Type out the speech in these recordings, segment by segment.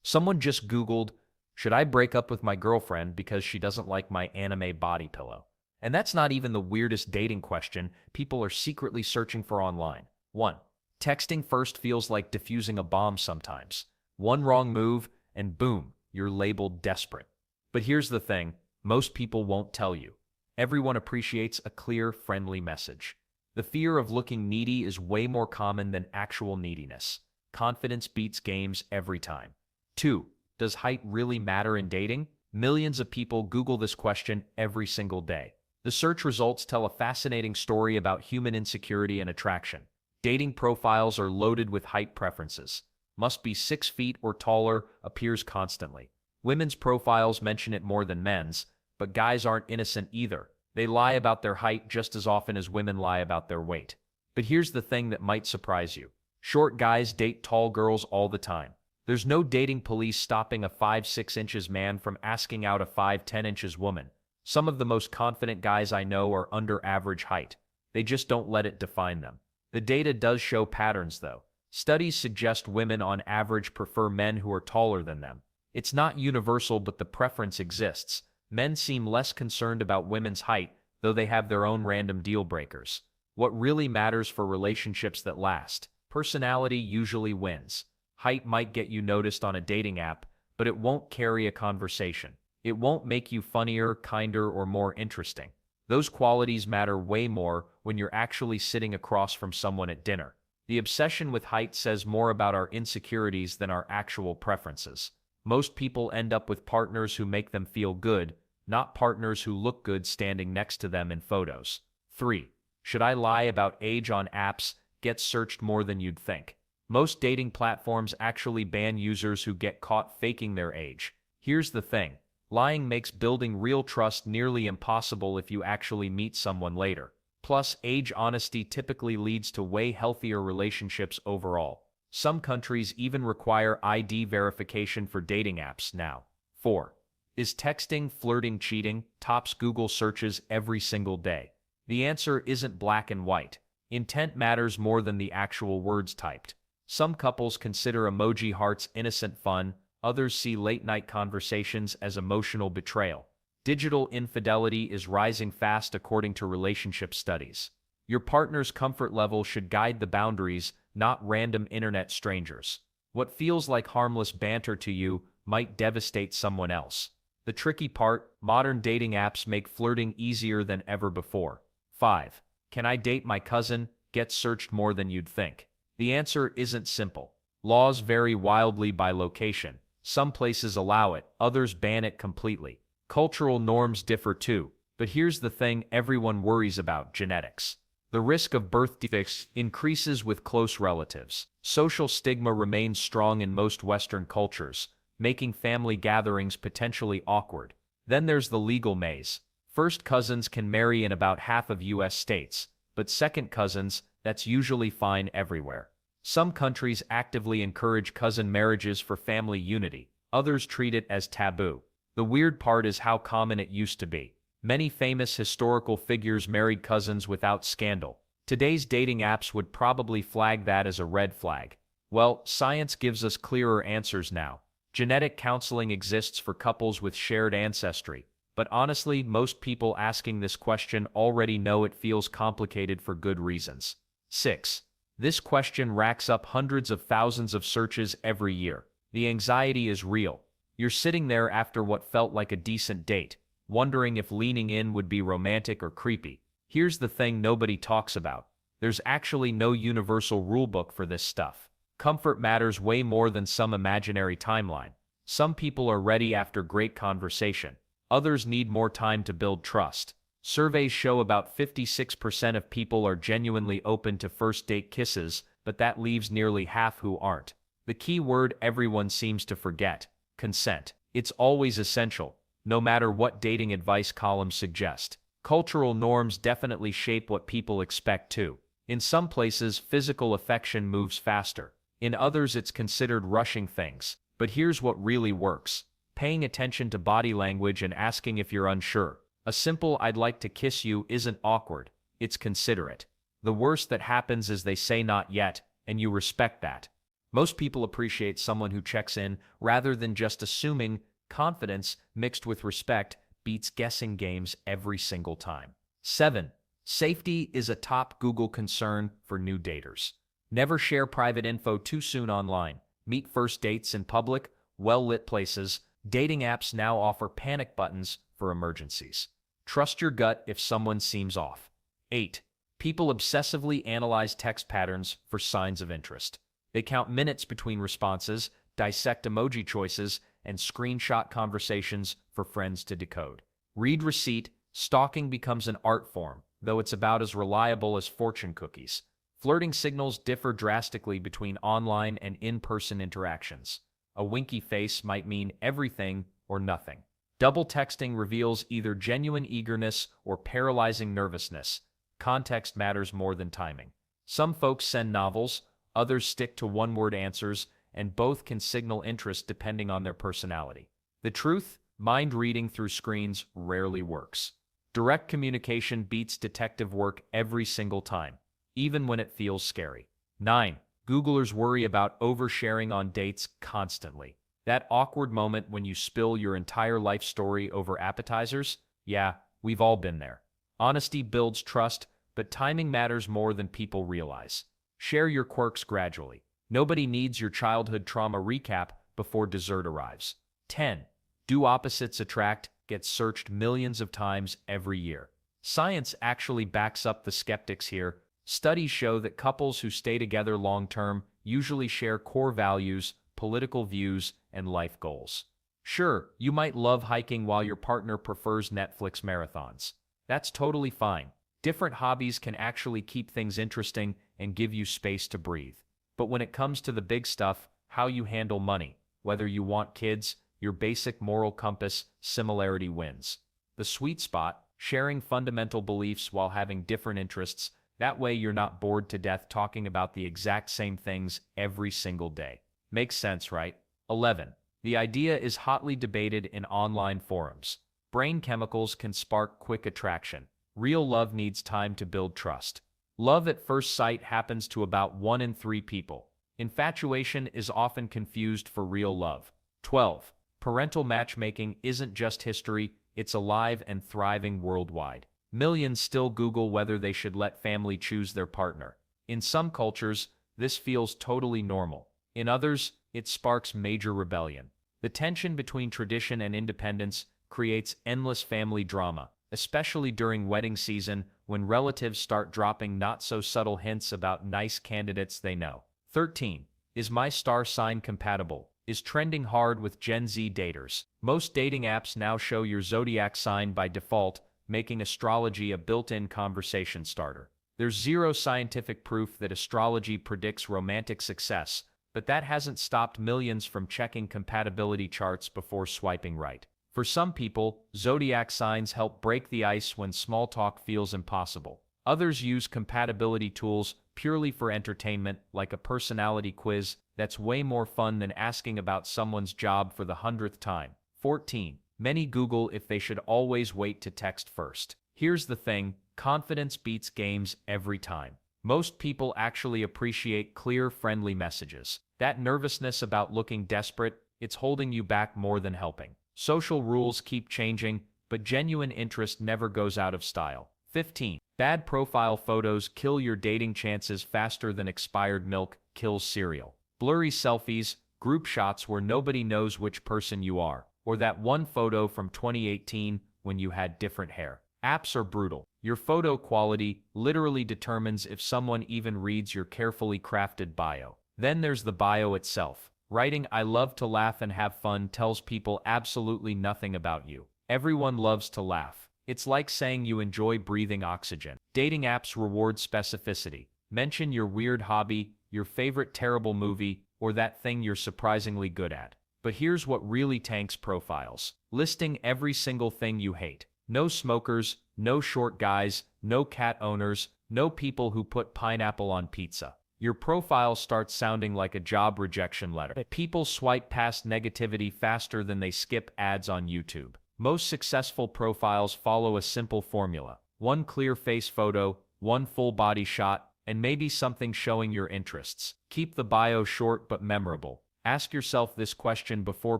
Someone just Googled, should I break up with my girlfriend because she doesn't like my anime body pillow? And that's not even the weirdest dating question people are secretly searching for online. 1. Texting first feels like defusing a bomb sometimes. One wrong move, and boom, you're labeled desperate. But here's the thing, most people won't tell you. Everyone appreciates a clear, friendly message. The fear of looking needy is way more common than actual neediness. Confidence beats games every time. 2. Does height really matter in dating? Millions of people Google this question every single day. The search results tell a fascinating story about human insecurity and attraction. Dating profiles are loaded with height preferences. Must be 6 feet or taller appears constantly. Women's profiles mention it more than men's, but guys aren't innocent either. They lie about their height just as often as women lie about their weight. But here's the thing that might surprise you. Short guys date tall girls all the time. There's no dating police stopping a 5'6" inches man from asking out a 5'10" inches woman. Some of the most confident guys I know are under average height. They just don't let it define them. The data does show patterns, though. Studies suggest women on average prefer men who are taller than them. It's not universal, but the preference exists. Men seem less concerned about women's height, though they have their own random deal breakers. What really matters for relationships that last? Personality usually wins. Height might get you noticed on a dating app, but it won't carry a conversation. It won't make you funnier, kinder, or more interesting. Those qualities matter way more when you're actually sitting across from someone at dinner. The obsession with height says more about our insecurities than our actual preferences. Most people end up with partners who make them feel good, not partners who look good standing next to them in photos. 3. Should I lie about age on apps? Gets searched more than you'd think. Most dating platforms actually ban users who get caught faking their age. Here's the thing. Lying makes building real trust nearly impossible if you actually meet someone later. Plus, age honesty typically leads to way healthier relationships overall. Some countries even require ID verification for dating apps now. 4. Is texting, flirting, cheating? Tops Google searches every single day. The answer isn't black and white. Intent matters more than the actual words typed. Some couples consider emoji hearts innocent fun, others see late-night conversations as emotional betrayal. Digital infidelity is rising fast according to relationship studies. Your partner's comfort level should guide the boundaries, not random internet strangers. What feels like harmless banter to you might devastate someone else. The tricky part, modern dating apps make flirting easier than ever before. 5. Can I date my cousin? Gets searched more than you'd think. The answer isn't simple. Laws vary wildly by location. Some places allow it, others ban it completely. Cultural norms differ too. But here's the thing everyone worries about: genetics. The risk of birth defects increases with close relatives. Social stigma remains strong in most Western cultures, making family gatherings potentially awkward. Then there's the legal maze. First cousins can marry in about half of U.S. states, but second cousins, that's usually fine everywhere. Some countries actively encourage cousin marriages for family unity. Others treat it as taboo. The weird part is how common it used to be. Many famous historical figures married cousins without scandal. Today's dating apps would probably flag that as a red flag. Well, science gives us clearer answers now. Genetic counseling exists for couples with shared ancestry. But honestly, most people asking this question already know it feels complicated for good reasons. 6. This question racks up hundreds of thousands of searches every year. The anxiety is real. You're sitting there after what felt like a decent date, wondering if leaning in would be romantic or creepy. Here's the thing nobody talks about. There's actually no universal rulebook for this stuff. Comfort matters way more than some imaginary timeline. Some people are ready after great conversation. Others need more time to build trust. Surveys show about 56% of people are genuinely open to first date kisses, but that leaves nearly half who aren't. The key word everyone seems to forget: consent. It's always essential, no matter what dating advice columns suggest. Cultural norms definitely shape what people expect too. In some places, physical affection moves faster. In others, it's considered rushing things. But here's what really works: paying attention to body language and asking if you're unsure. A simple "I'd like to kiss you" isn't awkward, it's considerate. The worst that happens is they say not yet, and you respect that. Most people appreciate someone who checks in rather than just assuming. Confidence mixed with respect beats guessing games every single time. 7. Safety is a top Google concern for new daters. Never share private info too soon online. Meet first dates in public, well-lit places. Dating apps now offer panic buttons for emergencies. Trust your gut if someone seems off. 8. People obsessively analyze text patterns for signs of interest. They count minutes between responses, dissect emoji choices, and screenshot conversations for friends to decode. Read receipt, stalking becomes an art form, though it's about as reliable as fortune cookies. Flirting signals differ drastically between online and in-person interactions. A winky face might mean everything or nothing. Double texting reveals either genuine eagerness or paralyzing nervousness. Context matters more than timing. Some folks send novels, others stick to one-word answers, and both can signal interest depending on their personality. The truth, mind reading through screens rarely works. Direct communication beats detective work every single time, even when it feels scary. 9. Googlers worry about oversharing on dates constantly. That awkward moment when you spill your entire life story over appetizers? Yeah, we've all been there. Honesty builds trust, but timing matters more than people realize. Share your quirks gradually. Nobody needs your childhood trauma recap before dessert arrives. 10. Do opposites attract gets searched millions of times every year. Science actually backs up the skeptics here. Studies show that couples who stay together long-term usually share core values, political views, and life goals. Sure, you might love hiking while your partner prefers Netflix marathons. That's totally fine. Different hobbies can actually keep things interesting and give you space to breathe. But when it comes to the big stuff, how you handle money, whether you want kids, your basic moral compass, similarity wins. The sweet spot, sharing fundamental beliefs while having different interests, that way you're not bored to death talking about the exact same things every single day. Makes sense, right? 11. The idea is hotly debated in online forums. Brain chemicals can spark quick attraction. Real love needs time to build trust. Love at first sight happens to about 1 in 3 people. Infatuation is often confused for real love. 12. Parental matchmaking isn't just history, it's alive and thriving worldwide. Millions still Google whether they should let family choose their partner. In some cultures, this feels totally normal. In others, it sparks major rebellion. The tension between tradition and independence creates endless family drama, especially during wedding season when relatives start dropping not-so-subtle hints about nice candidates they know. 13. Is my star sign compatible? Is trending hard with Gen Z daters. Most dating apps now show your zodiac sign by default, making astrology a built-in conversation starter. There's zero scientific proof that astrology predicts romantic success, but that hasn't stopped millions from checking compatibility charts before swiping right. For some people, zodiac signs help break the ice when small talk feels impossible. Others use compatibility tools purely for entertainment, like a personality quiz that's way more fun than asking about someone's job for the 100th time. 14. Many Google if they should always wait to text first. Here's the thing, confidence beats games every time. Most people actually appreciate clear, friendly messages. That nervousness about looking desperate, it's holding you back more than helping. Social rules keep changing, but genuine interest never goes out of style. 15. Bad profile photos kill your dating chances faster than expired milk kills cereal. Blurry selfies, group shots where nobody knows which person you are, or that one photo from 2018 when you had different hair. Apps are brutal. Your photo quality literally determines if someone even reads your carefully crafted bio. Then there's the bio itself. Writing "I love to laugh and have fun" tells people absolutely nothing about you. Everyone loves to laugh. It's like saying you enjoy breathing oxygen. Dating apps reward specificity. Mention your weird hobby, your favorite terrible movie, or that thing you're surprisingly good at. But here's what really tanks profiles. Listing every single thing you hate. No smokers, no short guys, no cat owners, no people who put pineapple on pizza. Your profile starts sounding like a job rejection letter. People swipe past negativity faster than they skip ads on YouTube. Most successful profiles follow a simple formula. One clear face photo, one full body shot, and maybe something showing your interests. Keep the bio short but memorable. Ask yourself this question before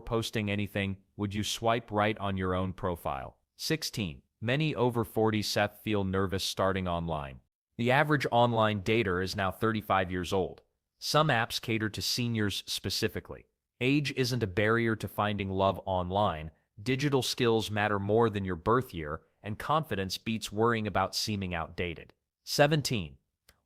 posting anything: would you swipe right on your own profile? 16. Many over 40 Seth feel nervous starting online. The average online dater is now 35 years old. Some apps cater to seniors specifically. Age isn't a barrier to finding love online. Digital skills matter more than your birth year, and confidence beats worrying about seeming outdated. 17.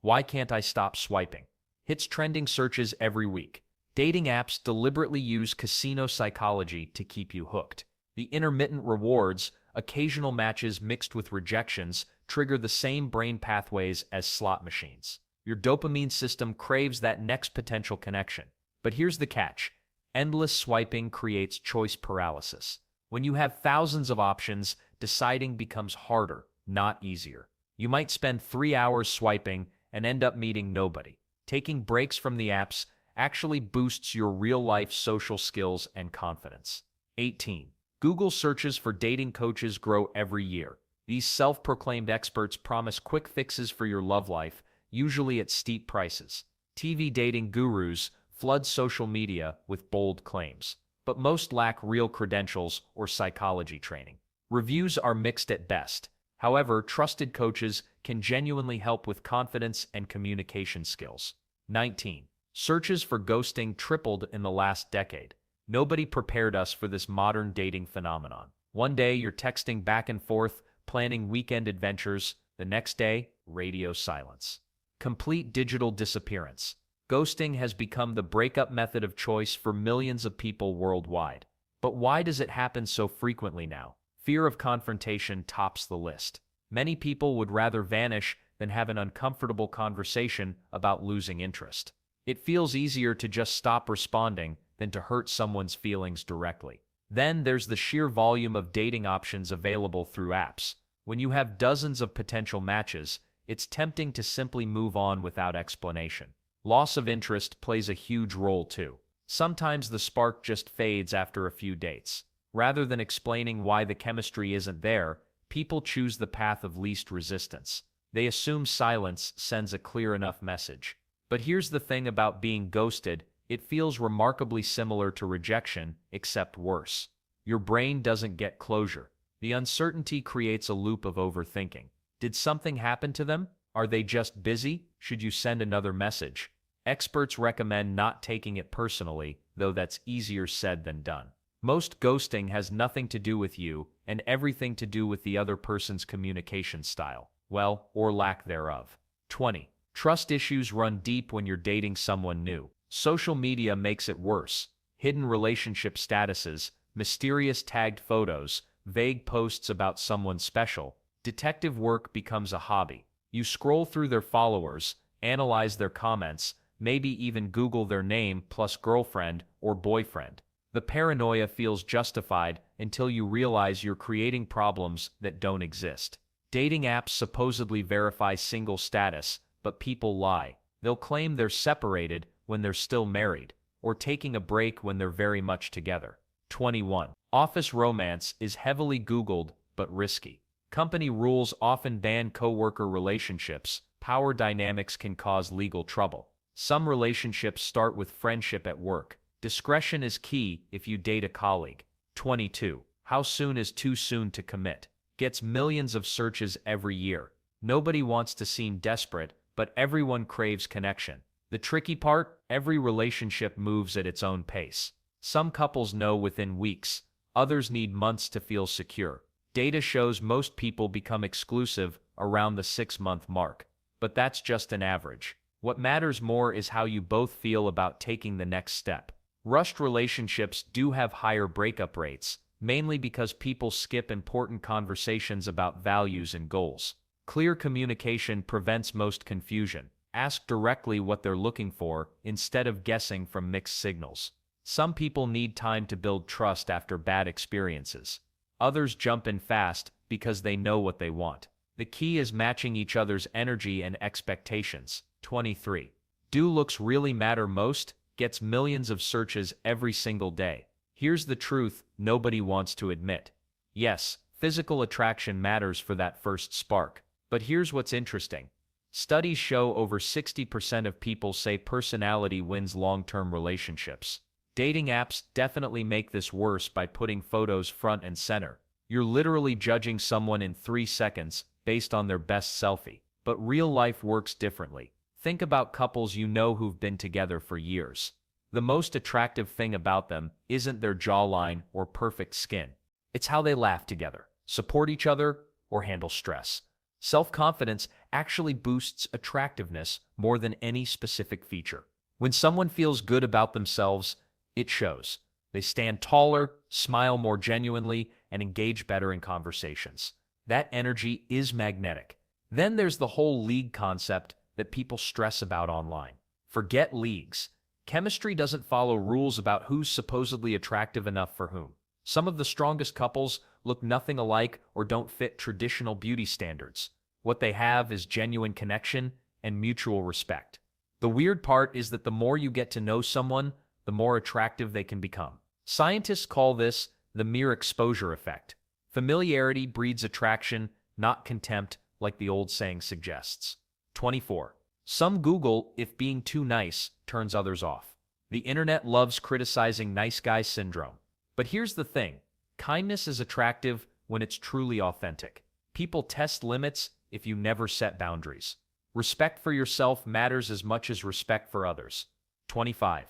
Why can't I stop swiping? Hits trending searches every week. Dating apps deliberately use casino psychology to keep you hooked. The intermittent rewards, occasional matches mixed with rejections, trigger the same brain pathways as slot machines. Your dopamine system craves that next potential connection. But here's the catch: endless swiping creates choice paralysis. When you have thousands of options, deciding becomes harder, not easier. You might spend 3 hours swiping and end up meeting nobody. Taking breaks from the apps actually boosts your real-life social skills and confidence. 18. Google searches for dating coaches grow every year. These self-proclaimed experts promise quick fixes for your love life, usually at steep prices. TV dating gurus flood social media with bold claims, but most lack real credentials or psychology training. Reviews are mixed at best. However, trusted coaches can genuinely help with confidence and communication skills. 19. Searches for ghosting tripled in the last decade. Nobody prepared us for this modern dating phenomenon. One day, you're texting back and forth, planning weekend adventures. The next day, radio silence. Complete digital disappearance. Ghosting has become the breakup method of choice for millions of people worldwide. But why does it happen so frequently now? Fear of confrontation tops the list. Many people would rather vanish than have an uncomfortable conversation about losing interest. It feels easier to just stop responding than to hurt someone's feelings directly. Then there's the sheer volume of dating options available through apps. When you have dozens of potential matches, it's tempting to simply move on without explanation. Loss of interest plays a huge role too. Sometimes the spark just fades after a few dates. Rather than explaining why the chemistry isn't there, people choose the path of least resistance. They assume silence sends a clear enough message. But here's the thing about being ghosted: it feels remarkably similar to rejection, except worse. Your brain doesn't get closure. The uncertainty creates a loop of overthinking. Did something happen to them? Are they just busy? Should you send another message? Experts recommend not taking it personally, though that's easier said than done. Most ghosting has nothing to do with you and everything to do with the other person's communication style, well, or lack thereof. 20. Trust issues run deep when you're dating someone new. Social media makes it worse. Hidden relationship statuses, mysterious tagged photos, vague posts about someone special. Detective work becomes a hobby. You scroll through their followers, analyze their comments, maybe even Google their name plus girlfriend or boyfriend. The paranoia feels justified until you realize you're creating problems that don't exist. Dating apps supposedly verify single status, but people lie. They'll claim they're separated when they're still married, or taking a break when they're very much together. 21. Office romance is heavily Googled but risky. Company rules often ban coworker relationships. Power dynamics can cause legal trouble. Some relationships start with friendship at work. Discretion is key if you date a colleague. 22. How soon is too soon to commit? Gets millions of searches every year. Nobody wants to seem desperate, but everyone craves connection. The tricky part: every relationship moves at its own pace. Some couples know within weeks, others need months to feel secure. Data shows most people become exclusive around the 6-month mark, but that's just an average. What matters more is how you both feel about taking the next step. Rushed relationships do have higher breakup rates, mainly because people skip important conversations about values and goals. Clear communication prevents most confusion. Ask directly what they're looking for instead of guessing from mixed signals. Some people need time to build trust after bad experiences. Others jump in fast because they know what they want. The key is matching each other's energy and expectations. 23. Do looks really matter most? Gets millions of searches every single day. Here's the truth nobody wants to admit. Yes, physical attraction matters for that first spark. But here's what's interesting. Studies show over 60% of people say personality wins long-term relationships. Dating apps definitely make this worse by putting photos front and center. You're literally judging someone in 3 seconds based on their best selfie. But real life works differently. Think about couples you know who've been together for years. The most attractive thing about them isn't their jawline or perfect skin. It's how they laugh together, support each other, or handle stress. Self-confidence actually boosts attractiveness more than any specific feature. When someone feels good about themselves, it shows. They stand taller, smile more genuinely, and engage better in conversations. That energy is magnetic. Then there's the whole league concept that people stress about online. Forget leagues. Chemistry doesn't follow rules about who's supposedly attractive enough for whom. Some of the strongest couples look nothing alike or don't fit traditional beauty standards. What they have is genuine connection and mutual respect. The weird part is that the more you get to know someone, the more attractive they can become. Scientists call this the mere exposure effect. Familiarity breeds attraction, not contempt, like the old saying suggests. 24. Some Google if being too nice turns others off. The internet loves criticizing nice guy syndrome. But here's the thing. Kindness is attractive when it's truly authentic. People test limits if you never set boundaries. Respect for yourself matters as much as respect for others. 25.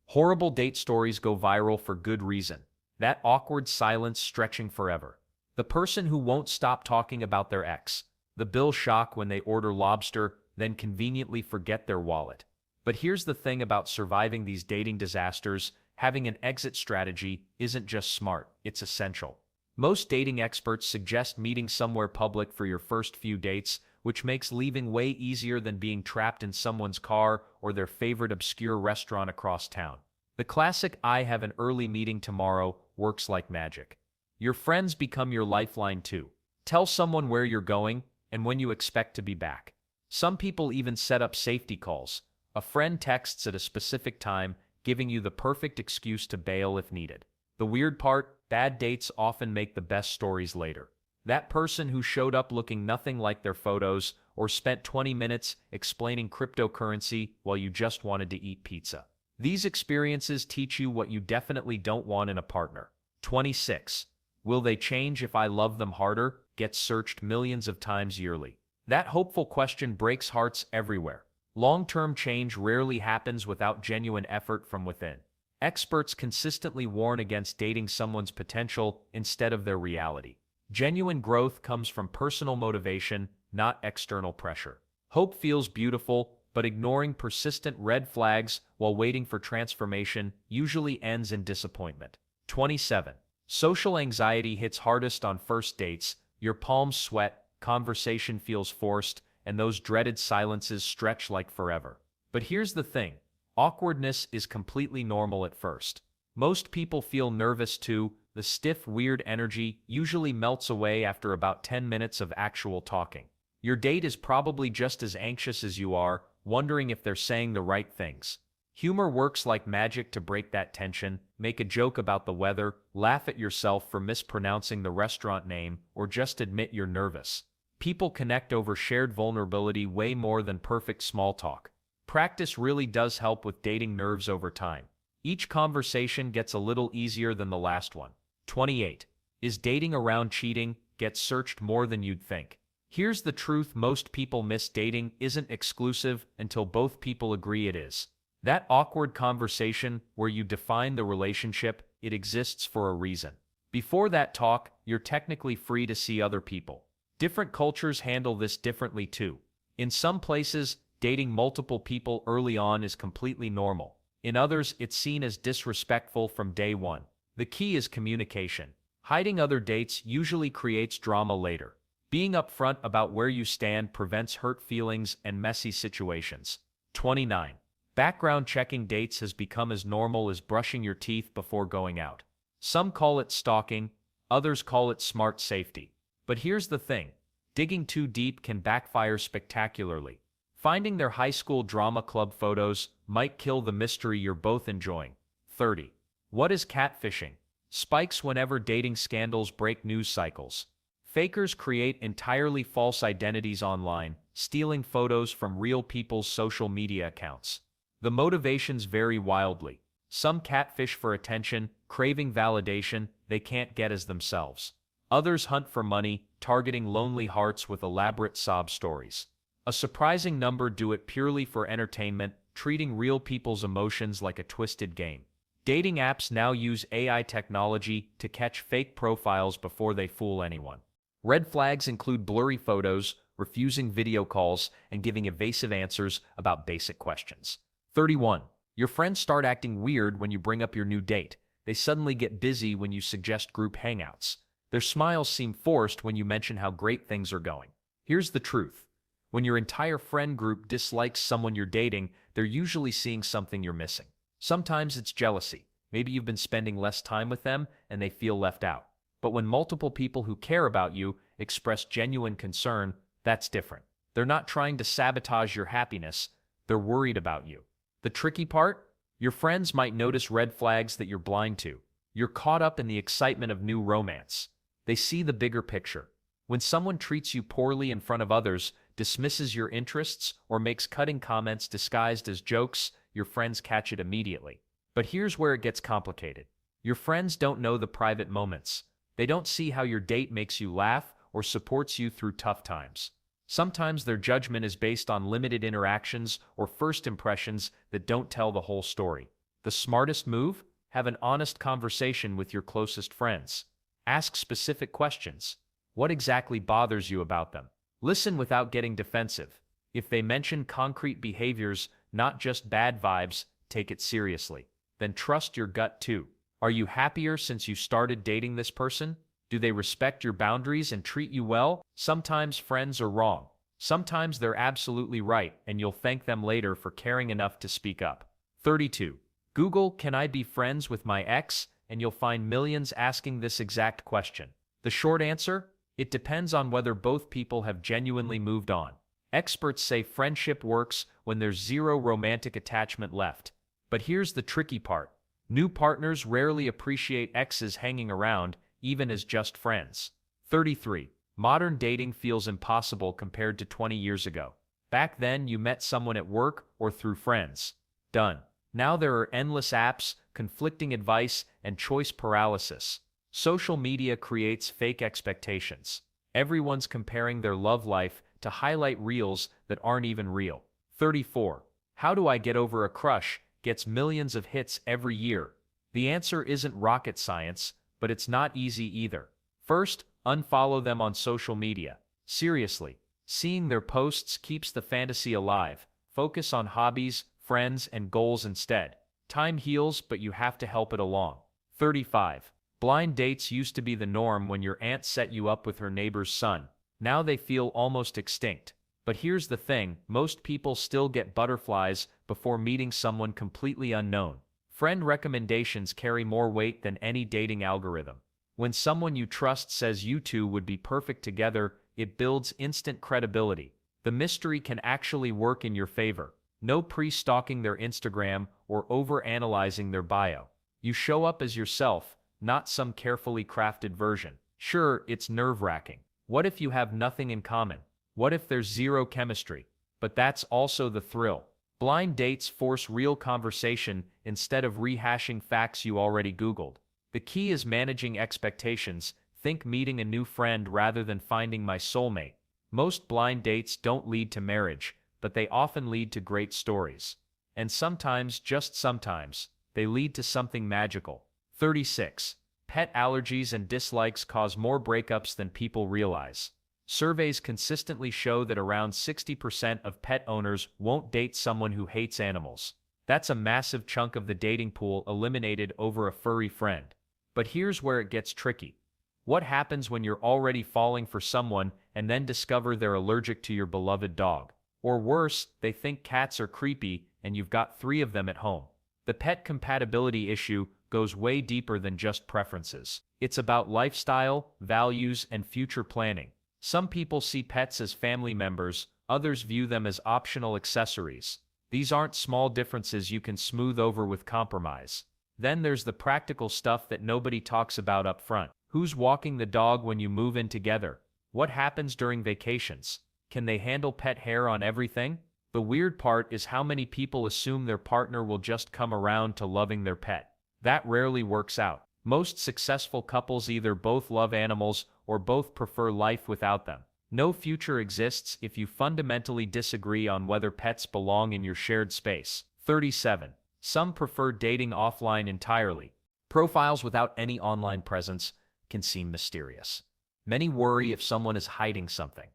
Horrible date stories go viral for good reason. That awkward silence stretching forever. The person who won't stop talking about their ex. The bill shock when they order lobster, then conveniently forget their wallet. But here's the thing about surviving these dating disasters. Having an exit strategy isn't just smart, it's essential. Most dating experts suggest meeting somewhere public for your first few dates, which makes leaving way easier than being trapped in someone's car or their favorite obscure restaurant across town. The classic "I have an early meeting tomorrow" works like magic. Your friends become your lifeline too. Tell someone where you're going and when you expect to be back. Some people even set up safety calls. A friend texts at a specific time, giving you the perfect excuse to bail if needed. The weird part, bad dates often make the best stories later. That person who showed up looking nothing like their photos or spent 20 minutes explaining cryptocurrency while you just wanted to eat pizza. These experiences teach you what you definitely don't want in a partner. 26. Will they change if I love them harder? Gets searched millions of times yearly. That hopeful question breaks hearts everywhere. Long-term change rarely happens without genuine effort from within. Experts consistently warn against dating someone's potential instead of their reality. Genuine growth comes from personal motivation, not external pressure. Hope feels beautiful, but ignoring persistent red flags while waiting for transformation usually ends in disappointment. 27. Social anxiety hits hardest on first dates. Your palms sweat, conversation feels forced, and those dreaded silences stretch like forever. But here's the thing. Awkwardness is completely normal at first. Most people feel nervous too. The stiff, weird energy usually melts away after about 10 minutes of actual talking. Your date is probably just as anxious as you are, wondering if they're saying the right things. Humor works like magic to break that tension. Make a joke about the weather, laugh at yourself for mispronouncing the restaurant name, or just admit you're nervous. People connect over shared vulnerability way more than perfect small talk. Practice really does help with dating nerves over time. Each conversation gets a little easier than the last one. 28. Is dating around cheating? Gets searched more than you'd think. Here's the truth: most people miss dating isn't exclusive until both people agree it is. That awkward conversation where you define the relationship, it exists for a reason. Before that talk, you're technically free to see other people. Different cultures handle this differently too. In some places, dating multiple people early on is completely normal. In others, it's seen as disrespectful from day one. The key is communication. Hiding other dates usually creates drama later. Being upfront about where you stand prevents hurt feelings and messy situations. 29. Background checking dates has become as normal as brushing your teeth before going out. Some call it stalking, others call it smart safety. But here's the thing. Digging too deep can backfire spectacularly. Finding their high school drama club photos might kill the mystery you're both enjoying. 30. What is catfishing? Spikes whenever dating scandals break news cycles. Fakers create entirely false identities online, stealing photos from real people's social media accounts. The motivations vary wildly. Some catfish for attention, craving validation they can't get as themselves. Others hunt for money, targeting lonely hearts with elaborate sob stories. A surprising number do it purely for entertainment, treating real people's emotions like a twisted game. Dating apps now use AI technology to catch fake profiles before they fool anyone. Red flags include blurry photos, refusing video calls, and giving evasive answers about basic questions. 31. Your friends start acting weird when you bring up your new date. They suddenly get busy when you suggest group hangouts. Their smiles seem forced when you mention how great things are going. Here's the truth. When your entire friend group dislikes someone you're dating, they're usually seeing something you're missing. Sometimes it's jealousy. Maybe you've been spending less time with them and they feel left out. But when multiple people who care about you express genuine concern, that's different. They're not trying to sabotage your happiness. They're worried about you. The tricky part? Your friends might notice red flags that you're blind to. You're caught up in the excitement of new romance. They see the bigger picture. When someone treats you poorly in front of others, dismisses your interests, or makes cutting comments disguised as jokes, your friends catch it immediately. But here's where it gets complicated. Your friends don't know the private moments. They don't see how your date makes you laugh or supports you through tough times. Sometimes their judgment is based on limited interactions or first impressions that don't tell the whole story. The smartest move? Have an honest conversation with your closest friends. Ask specific questions. What exactly bothers you about them? Listen without getting defensive. If they mention concrete behaviors, not just bad vibes, take it seriously. Then trust your gut too. Are you happier since you started dating this person? Do they respect your boundaries and treat you well? Sometimes friends are wrong. Sometimes they're absolutely right, and you'll thank them later for caring enough to speak up. 32. Google, "Can I be friends with my ex?" and you'll find millions asking this exact question. The short answer? It depends on whether both people have genuinely moved on. Experts say friendship works when there's zero romantic attachment left. But here's the tricky part. New partners rarely appreciate exes hanging around, even as just friends. 33. Modern dating feels impossible compared to 20 years ago. Back then, you met someone at work or through friends. Done. Now there are endless apps, conflicting advice, and choice paralysis. Social media creates fake expectations. Everyone's comparing their love life to highlight reels that aren't even real. 34. How do I get over a crush? Gets millions of hits every year. The answer isn't rocket science, but it's not easy either. First, unfollow them on social media. Seriously, seeing their posts keeps the fantasy alive. Focus on hobbies, friends, and goals instead. Time heals, but you have to help it along. 35. Blind dates used to be the norm when your aunt set you up with her neighbor's son. Now they feel almost extinct. But here's the thing, most people still get butterflies before meeting someone completely unknown. Friend recommendations carry more weight than any dating algorithm. When someone you trust says you two would be perfect together, it builds instant credibility. The mystery can actually work in your favor. No pre-stalking their Instagram or over-analyzing their bio. You show up as yourself, not some carefully crafted version. Sure, it's nerve-wracking. What if you have nothing in common? What if there's zero chemistry? But that's also the thrill. Blind dates force real conversation instead of rehashing facts you already Googled. The key is managing expectations. Think meeting a new friend rather than finding my soulmate. Most blind dates don't lead to marriage, but they often lead to great stories. And sometimes, just sometimes, they lead to something magical. 36. Pet allergies and dislikes cause more breakups than people realize. Surveys consistently show that around 60% of pet owners won't date someone who hates animals. That's a massive chunk of the dating pool eliminated over a furry friend. But here's where it gets tricky. What happens when you're already falling for someone and then discover they're allergic to your beloved dog? Or worse, they think cats are creepy and you've got 3 of them at home. The pet compatibility issue goes way deeper than just preferences. It's about lifestyle, values, and future planning. Some people see pets as family members, others view them as optional accessories. These aren't small differences you can smooth over with compromise. Then there's the practical stuff that nobody talks about up front. Who's walking the dog when you move in together? What happens during vacations? Can they handle pet hair on everything? The weird part is how many people assume their partner will just come around to loving their pet. That rarely works out. Most successful couples either both love animals or both prefer life without them. No future exists if you fundamentally disagree on whether pets belong in your shared space. 37. Some prefer dating offline entirely. Profiles without any online presence can seem mysterious. Many worry if someone is hiding something.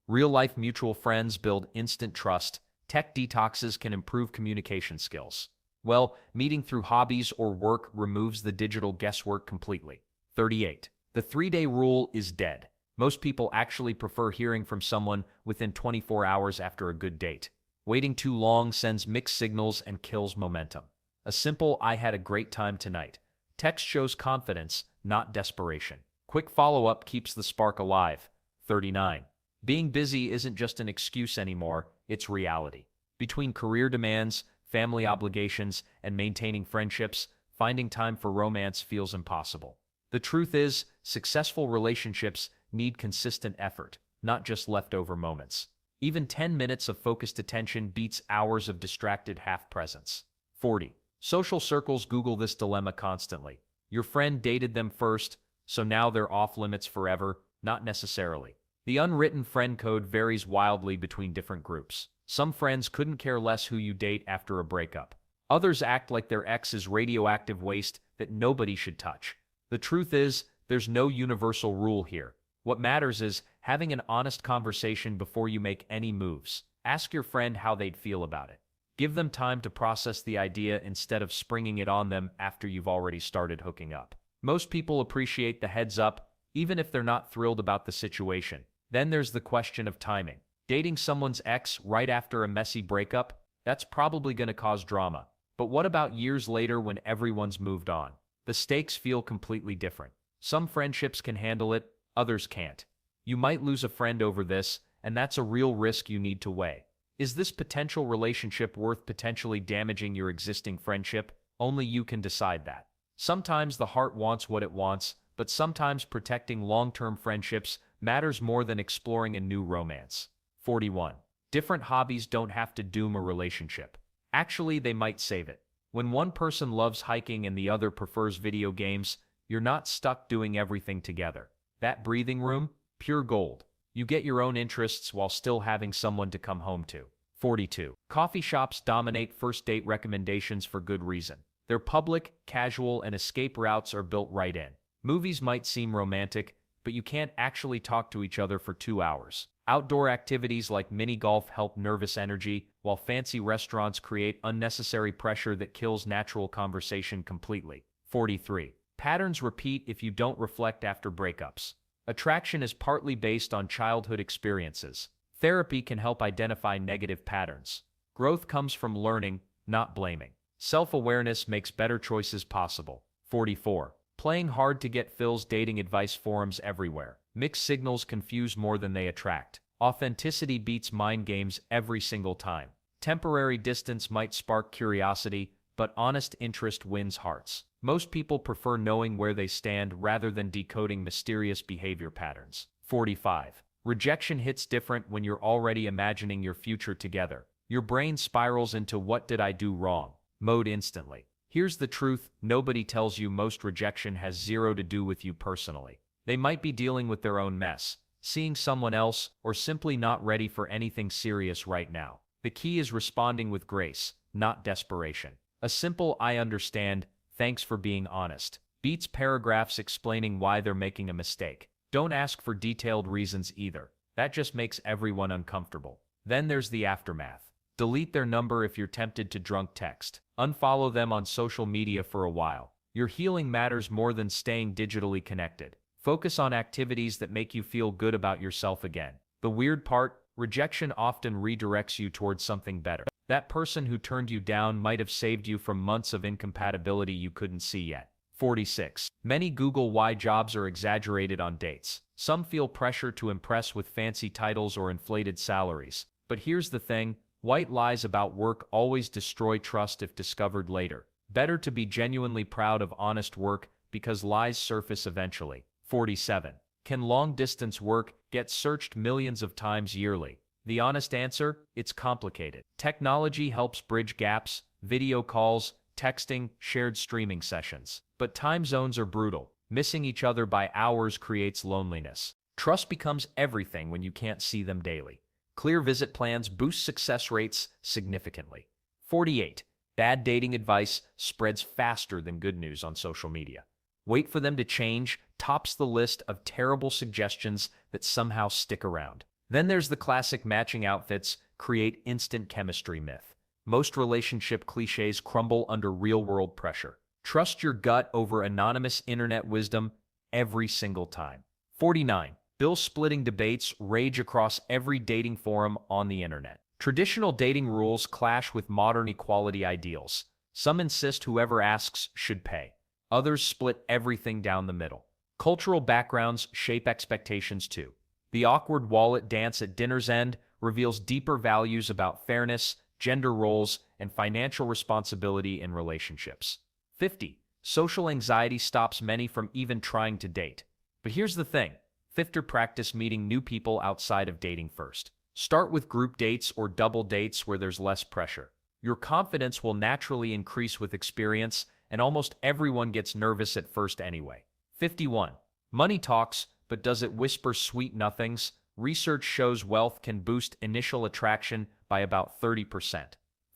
Real-life mutual friends build instant trust. Tech detoxes can improve communication skills. Well, meeting through hobbies or work removes the digital guesswork completely. 38. The 3-day rule is dead. Most people actually prefer hearing from someone within 24 hours after a good date. Waiting too long sends mixed signals and kills momentum. A simple "I had a great time tonight" text shows confidence, not desperation. Quick follow-up keeps the spark alive. 39. Being busy isn't just an excuse anymore, it's reality. Between career demands, family obligations, and maintaining friendships, finding time for romance feels impossible. The truth is, successful relationships need consistent effort, not just leftover moments. Even 10 minutes of focused attention beats hours of distracted half-presence. 40. Social circles Google this dilemma constantly. Your friend dated them first, so now they're off limits forever? Not necessarily. The unwritten friend code varies wildly between different groups. Some friends couldn't care less who you date after a breakup. Others act like their ex is radioactive waste that nobody should touch. The truth is, there's no universal rule here. What matters is having an honest conversation before you make any moves. Ask your friend how they'd feel about it. Give them time to process the idea instead of springing it on them after you've already started hooking up. Most people appreciate the heads up, even if they're not thrilled about the situation. Then there's the question of timing. Dating someone's ex right after a messy breakup? That's probably going to cause drama. But what about years later when everyone's moved on? The stakes feel completely different. Some friendships can handle it, others can't. You might lose a friend over this, and that's a real risk you need to weigh. Is this potential relationship worth potentially damaging your existing friendship? Only you can decide that. Sometimes the heart wants what it wants, but sometimes protecting long-term friendships matters more than exploring a new romance. 41. Different hobbies don't have to doom a relationship. Actually, they might save it. When one person loves hiking and the other prefers video games, you're not stuck doing everything together. That breathing room? Pure gold. You get your own interests while still having someone to come home to. 42. Coffee shops dominate first date recommendations for good reason. They're public, casual, and escape routes are built right in. Movies might seem romantic, but you can't actually talk to each other for 2 hours. Outdoor activities like mini golf help nervous energy, while fancy restaurants create unnecessary pressure that kills natural conversation completely. 43. Patterns repeat if you don't reflect after breakups. Attraction is partly based on childhood experiences. Therapy can help identify negative patterns. Growth comes from learning, not blaming. Self-awareness makes better choices possible. 44. Playing hard to get fills dating advice forums everywhere. Mixed signals confuse more than they attract. Authenticity beats mind games every single time. Temporary distance might spark curiosity, but honest interest wins hearts. Most people prefer knowing where they stand rather than decoding mysterious behavior patterns. 45. Rejection hits different when you're already imagining your future together. Your brain spirals into "what did I do wrong?" mode instantly. Here's the truth: nobody tells you most rejection has zero to do with you personally. They might be dealing with their own mess, seeing someone else, or simply not ready for anything serious right now. The key is responding with grace, not desperation. A simple "I understand, thanks for being honest" beats paragraphs explaining why they're making a mistake. Don't ask for detailed reasons either. That just makes everyone uncomfortable. Then there's the aftermath. Delete their number if you're tempted to drunk text. Unfollow them on social media for a while. Your healing matters more than staying digitally connected. Focus on activities that make you feel good about yourself again. The weird part: rejection often redirects you towards something better. That person who turned you down might have saved you from months of incompatibility you couldn't see yet. 46. Many Google why jobs are exaggerated on dates. Some feel pressure to impress with fancy titles or inflated salaries. But here's the thing: white lies about work always destroy trust if discovered later. Better to be genuinely proud of honest work, because lies surface eventually. 47. Can long-distance work get searched millions of times yearly? The honest answer, it's complicated. Technology helps bridge gaps, video calls, texting, shared streaming sessions. But time zones are brutal. Missing each other by hours creates loneliness. Trust becomes everything when you can't see them daily. Clear visit plans boost success rates significantly. 48. Bad dating advice spreads faster than good news on social media. Wait for them to change tops the list of terrible suggestions that somehow stick around. Then there's the classic matching outfits create instant chemistry myth. Most relationship cliches crumble under real-world pressure. Trust your gut over anonymous internet wisdom every single time. 49. Bill-splitting debates rage across every dating forum on the internet. Traditional dating rules clash with modern equality ideals. Some insist whoever asks should pay. Others split everything down the middle. Cultural backgrounds shape expectations too. The awkward wallet dance at dinner's end reveals deeper values about fairness, gender roles, and financial responsibility in relationships. 50. Social anxiety stops many from even trying to date. But here's the thing. 50. Practice meeting new people outside of dating first. Start with group dates or double dates where there's less pressure. Your confidence will naturally increase with experience, and almost everyone gets nervous at first anyway. 51. Money talks, but does it whisper sweet nothings? Research shows wealth can boost initial attraction by about 30%.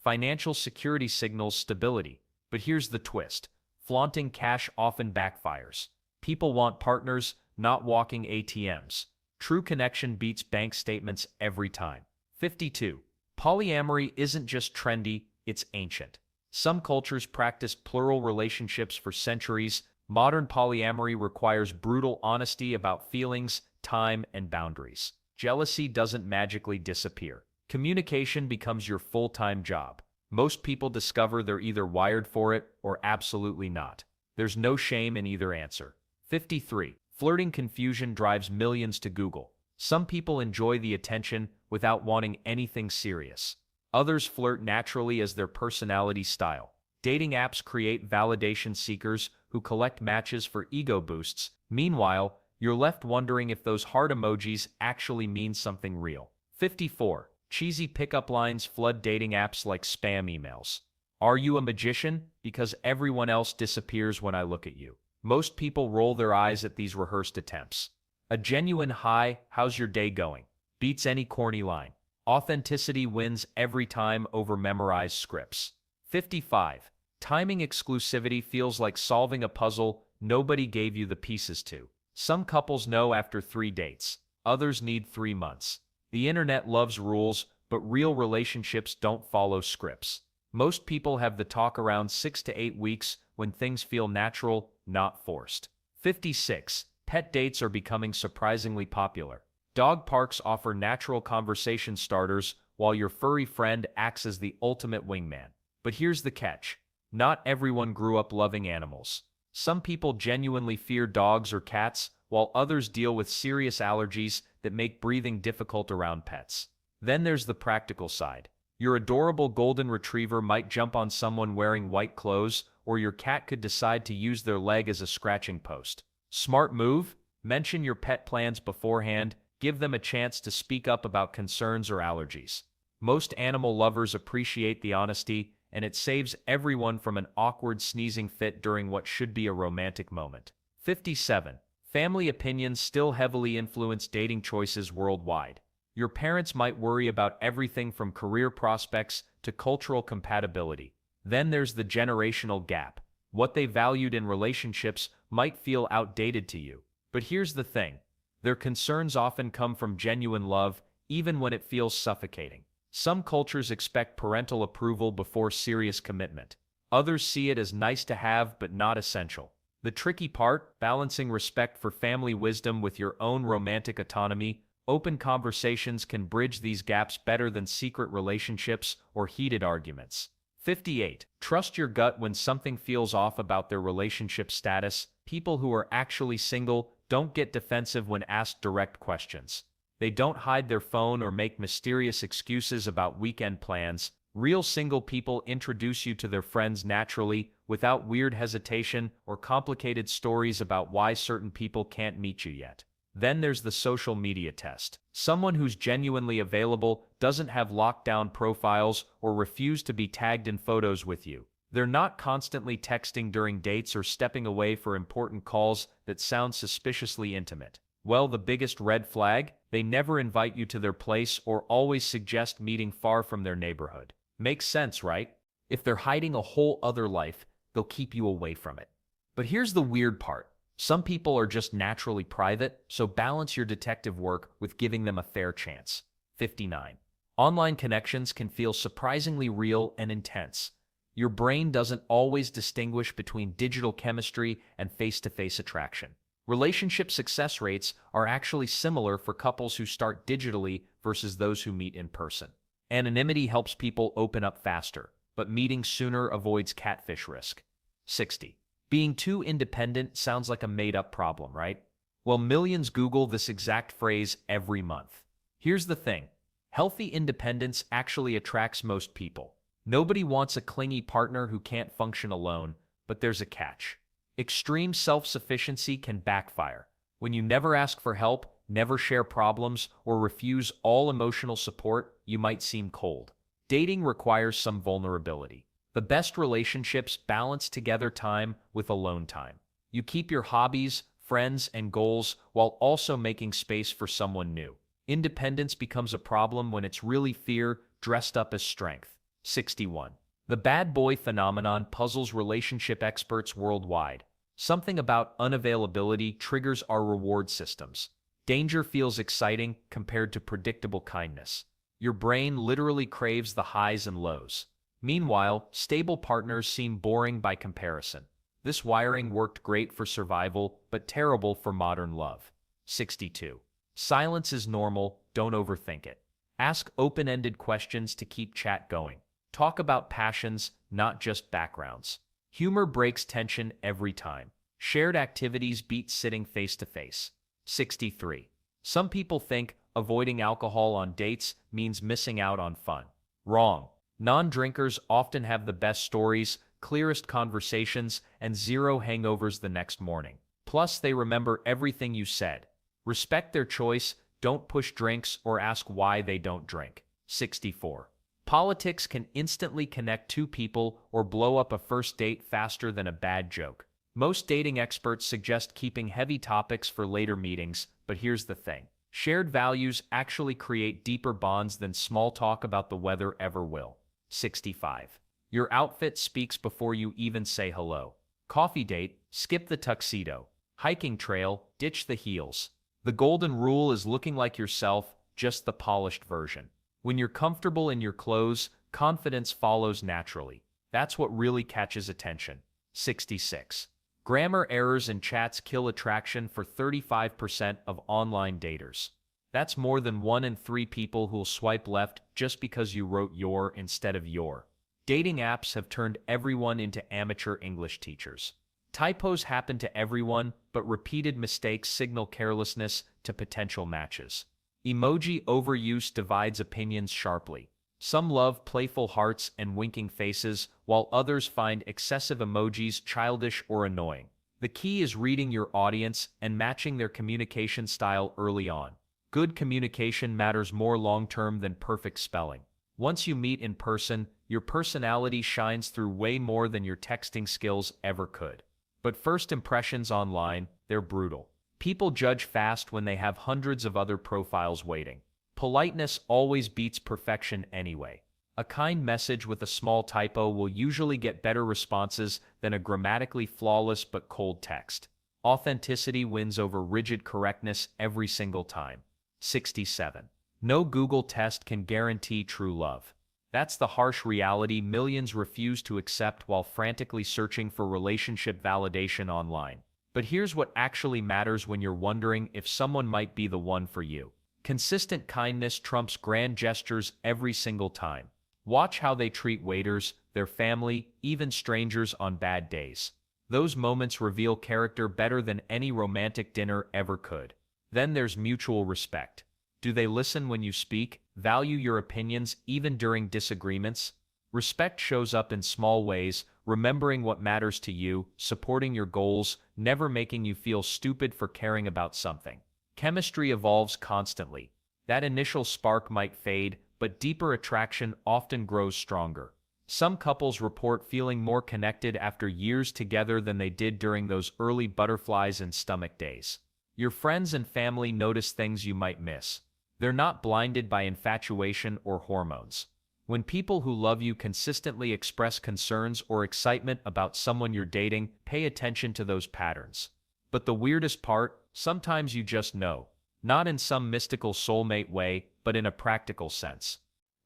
Financial security signals stability, but here's the twist. Flaunting cash often backfires. People want partners, not walking ATMs. True connection beats bank statements every time. 52. Polyamory isn't just trendy, it's ancient. Some cultures practiced plural relationships for centuries. Modern polyamory requires brutal honesty about feelings, time, and boundaries. Jealousy doesn't magically disappear. Communication becomes your full-time job. Most people discover they're either wired for it or absolutely not. There's no shame in either answer. 53. Flirting confusion drives millions to Google. Some people enjoy the attention without wanting anything serious. Others flirt naturally as their personality style. Dating apps create validation seekers who collect matches for ego boosts. Meanwhile, you're left wondering if those heart emojis actually mean something real. 54. Cheesy pickup lines flood dating apps like spam emails. Are you a magician? Because everyone else disappears when I look at you. Most people roll their eyes at these rehearsed attempts. A genuine "Hi, how's your day going?" beats any corny line. Authenticity wins every time over memorized scripts. 55. Timing exclusivity feels like solving a puzzle nobody gave you the pieces to. Some couples know after 3 dates. Others need 3 months. The internet loves rules, but real relationships don't follow scripts. Most people have the talk around 6 to 8 weeks when things feel natural, not forced. 56. Pet dates are becoming surprisingly popular. Dog parks offer natural conversation starters, while your furry friend acts as the ultimate wingman. But here's the catch. Not everyone grew up loving animals. Some people genuinely fear dogs or cats, while others deal with serious allergies that make breathing difficult around pets. Then there's the practical side. Your adorable golden retriever might jump on someone wearing white clothes, or your cat could decide to use their leg as a scratching post. Smart move? Mention your pet plans beforehand. Give them a chance to speak up about concerns or allergies. Most animal lovers appreciate the honesty, and it saves everyone from an awkward sneezing fit during what should be a romantic moment. 57. Family opinions still heavily influence dating choices worldwide. Your parents might worry about everything from career prospects to cultural compatibility. Then there's the generational gap. What they valued in relationships might feel outdated to you. But here's the thing. Their concerns often come from genuine love, even when it feels suffocating. Some cultures expect parental approval before serious commitment. Others see it as nice to have but not essential. The tricky part, balancing respect for family wisdom with your own romantic autonomy. Open conversations can bridge these gaps better than secret relationships or heated arguments. 58. Trust your gut when something feels off about their relationship status. People who are actually single don't get defensive when asked direct questions. They don't hide their phone or make mysterious excuses about weekend plans. Real single people introduce you to their friends naturally, without weird hesitation or complicated stories about why certain people can't meet you yet. Then there's the social media test. Someone who's genuinely available, doesn't have lockdown profiles, or refuse to be tagged in photos with you. They're not constantly texting during dates or stepping away for important calls that sound suspiciously intimate. Well, the biggest red flag? They never invite you to their place or always suggest meeting far from their neighborhood. Makes sense, right? If they're hiding a whole other life, they'll keep you away from it. But here's the weird part. Some people are just naturally private, so balance your detective work with giving them a fair chance. 59. Online connections can feel surprisingly real and intense. Your brain doesn't always distinguish between digital chemistry and face-to-face attraction. Relationship success rates are actually similar for couples who start digitally versus those who meet in person. Anonymity helps people open up faster, but meeting sooner avoids catfish risk. 60. Being too independent sounds like a made-up problem, right? Well, millions Google this exact phrase every month. Here's the thing. Healthy independence actually attracts most people. Nobody wants a clingy partner who can't function alone, but there's a catch. Extreme self-sufficiency can backfire. When you never ask for help, never share problems, or refuse all emotional support, you might seem cold. Dating requires some vulnerability. The best relationships balance together time with alone time. You keep your hobbies, friends, and goals while also making space for someone new. Independence becomes a problem when it's really fear dressed up as strength. 61. The bad boy phenomenon puzzles relationship experts worldwide. Something about unavailability triggers our reward systems. Danger feels exciting compared to predictable kindness. Your brain literally craves the highs and lows. Meanwhile, stable partners seem boring by comparison. This wiring worked great for survival, but terrible for modern love. 62. Silence is normal, don't overthink it. Ask open-ended questions to keep chat going. Talk about passions, not just backgrounds. Humor breaks tension every time. Shared activities beat sitting face-to-face. 63. Some people think avoiding alcohol on dates means missing out on fun. Wrong. Non-drinkers often have the best stories, clearest conversations, and zero hangovers the next morning. Plus, they remember everything you said. Respect their choice, don't push drinks, or ask why they don't drink. 64. Politics can instantly connect two people or blow up a first date faster than a bad joke. Most dating experts suggest keeping heavy topics for later meetings, but here's the thing. Shared values actually create deeper bonds than small talk about the weather ever will. 65. Your outfit speaks before you even say hello. Coffee date, skip the tuxedo. Hiking trail, ditch the heels. The golden rule is looking like yourself, just the polished version. When you're comfortable in your clothes, confidence follows naturally. That's what really catches attention. 66. Grammar errors in chats kill attraction for 35% of online daters. That's more than 1 in 3 people who'll swipe left just because you wrote your instead of your. Dating apps have turned everyone into amateur English teachers. Typos happen to everyone, but repeated mistakes signal carelessness to potential matches. Emoji overuse divides opinions sharply. Some love playful hearts and winking faces, while others find excessive emojis childish or annoying. The key is reading your audience and matching their communication style early on. Good communication matters more long-term than perfect spelling. Once you meet in person, your personality shines through way more than your texting skills ever could. But first impressions online, they're brutal. People judge fast when they have hundreds of other profiles waiting. Politeness always beats perfection anyway. A kind message with a small typo will usually get better responses than a grammatically flawless but cold text. Authenticity wins over rigid correctness every single time. 67. No Google test can guarantee true love. That's the harsh reality millions refuse to accept while frantically searching for relationship validation online. But here's what actually matters when you're wondering if someone might be the one for you. Consistent kindness trumps grand gestures every single time. Watch how they treat waiters, their family, even strangers on bad days. Those moments reveal character better than any romantic dinner ever could. Then there's mutual respect. Do they listen when you speak, value your opinions even during disagreements? Respect shows up in small ways, remembering what matters to you, supporting your goals, never making you feel stupid for caring about something. Chemistry evolves constantly. That initial spark might fade, but deeper attraction often grows stronger. Some couples report feeling more connected after years together than they did during those early butterflies and stomach days. Your friends and family notice things you might miss. They're not blinded by infatuation or hormones. When people who love you consistently express concerns or excitement about someone you're dating, pay attention to those patterns. But the weirdest part, sometimes you just know. Not in some mystical soulmate way, but in a practical sense.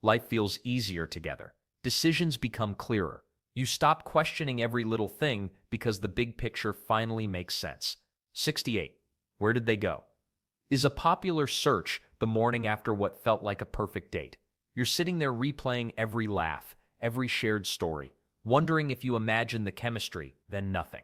Life feels easier together. Decisions become clearer. You stop questioning every little thing because the big picture finally makes sense. 68. Where did they go? Is a popular search the morning after what felt like a perfect date. You're sitting there replaying every laugh, every shared story, wondering if you imagine the chemistry, then nothing.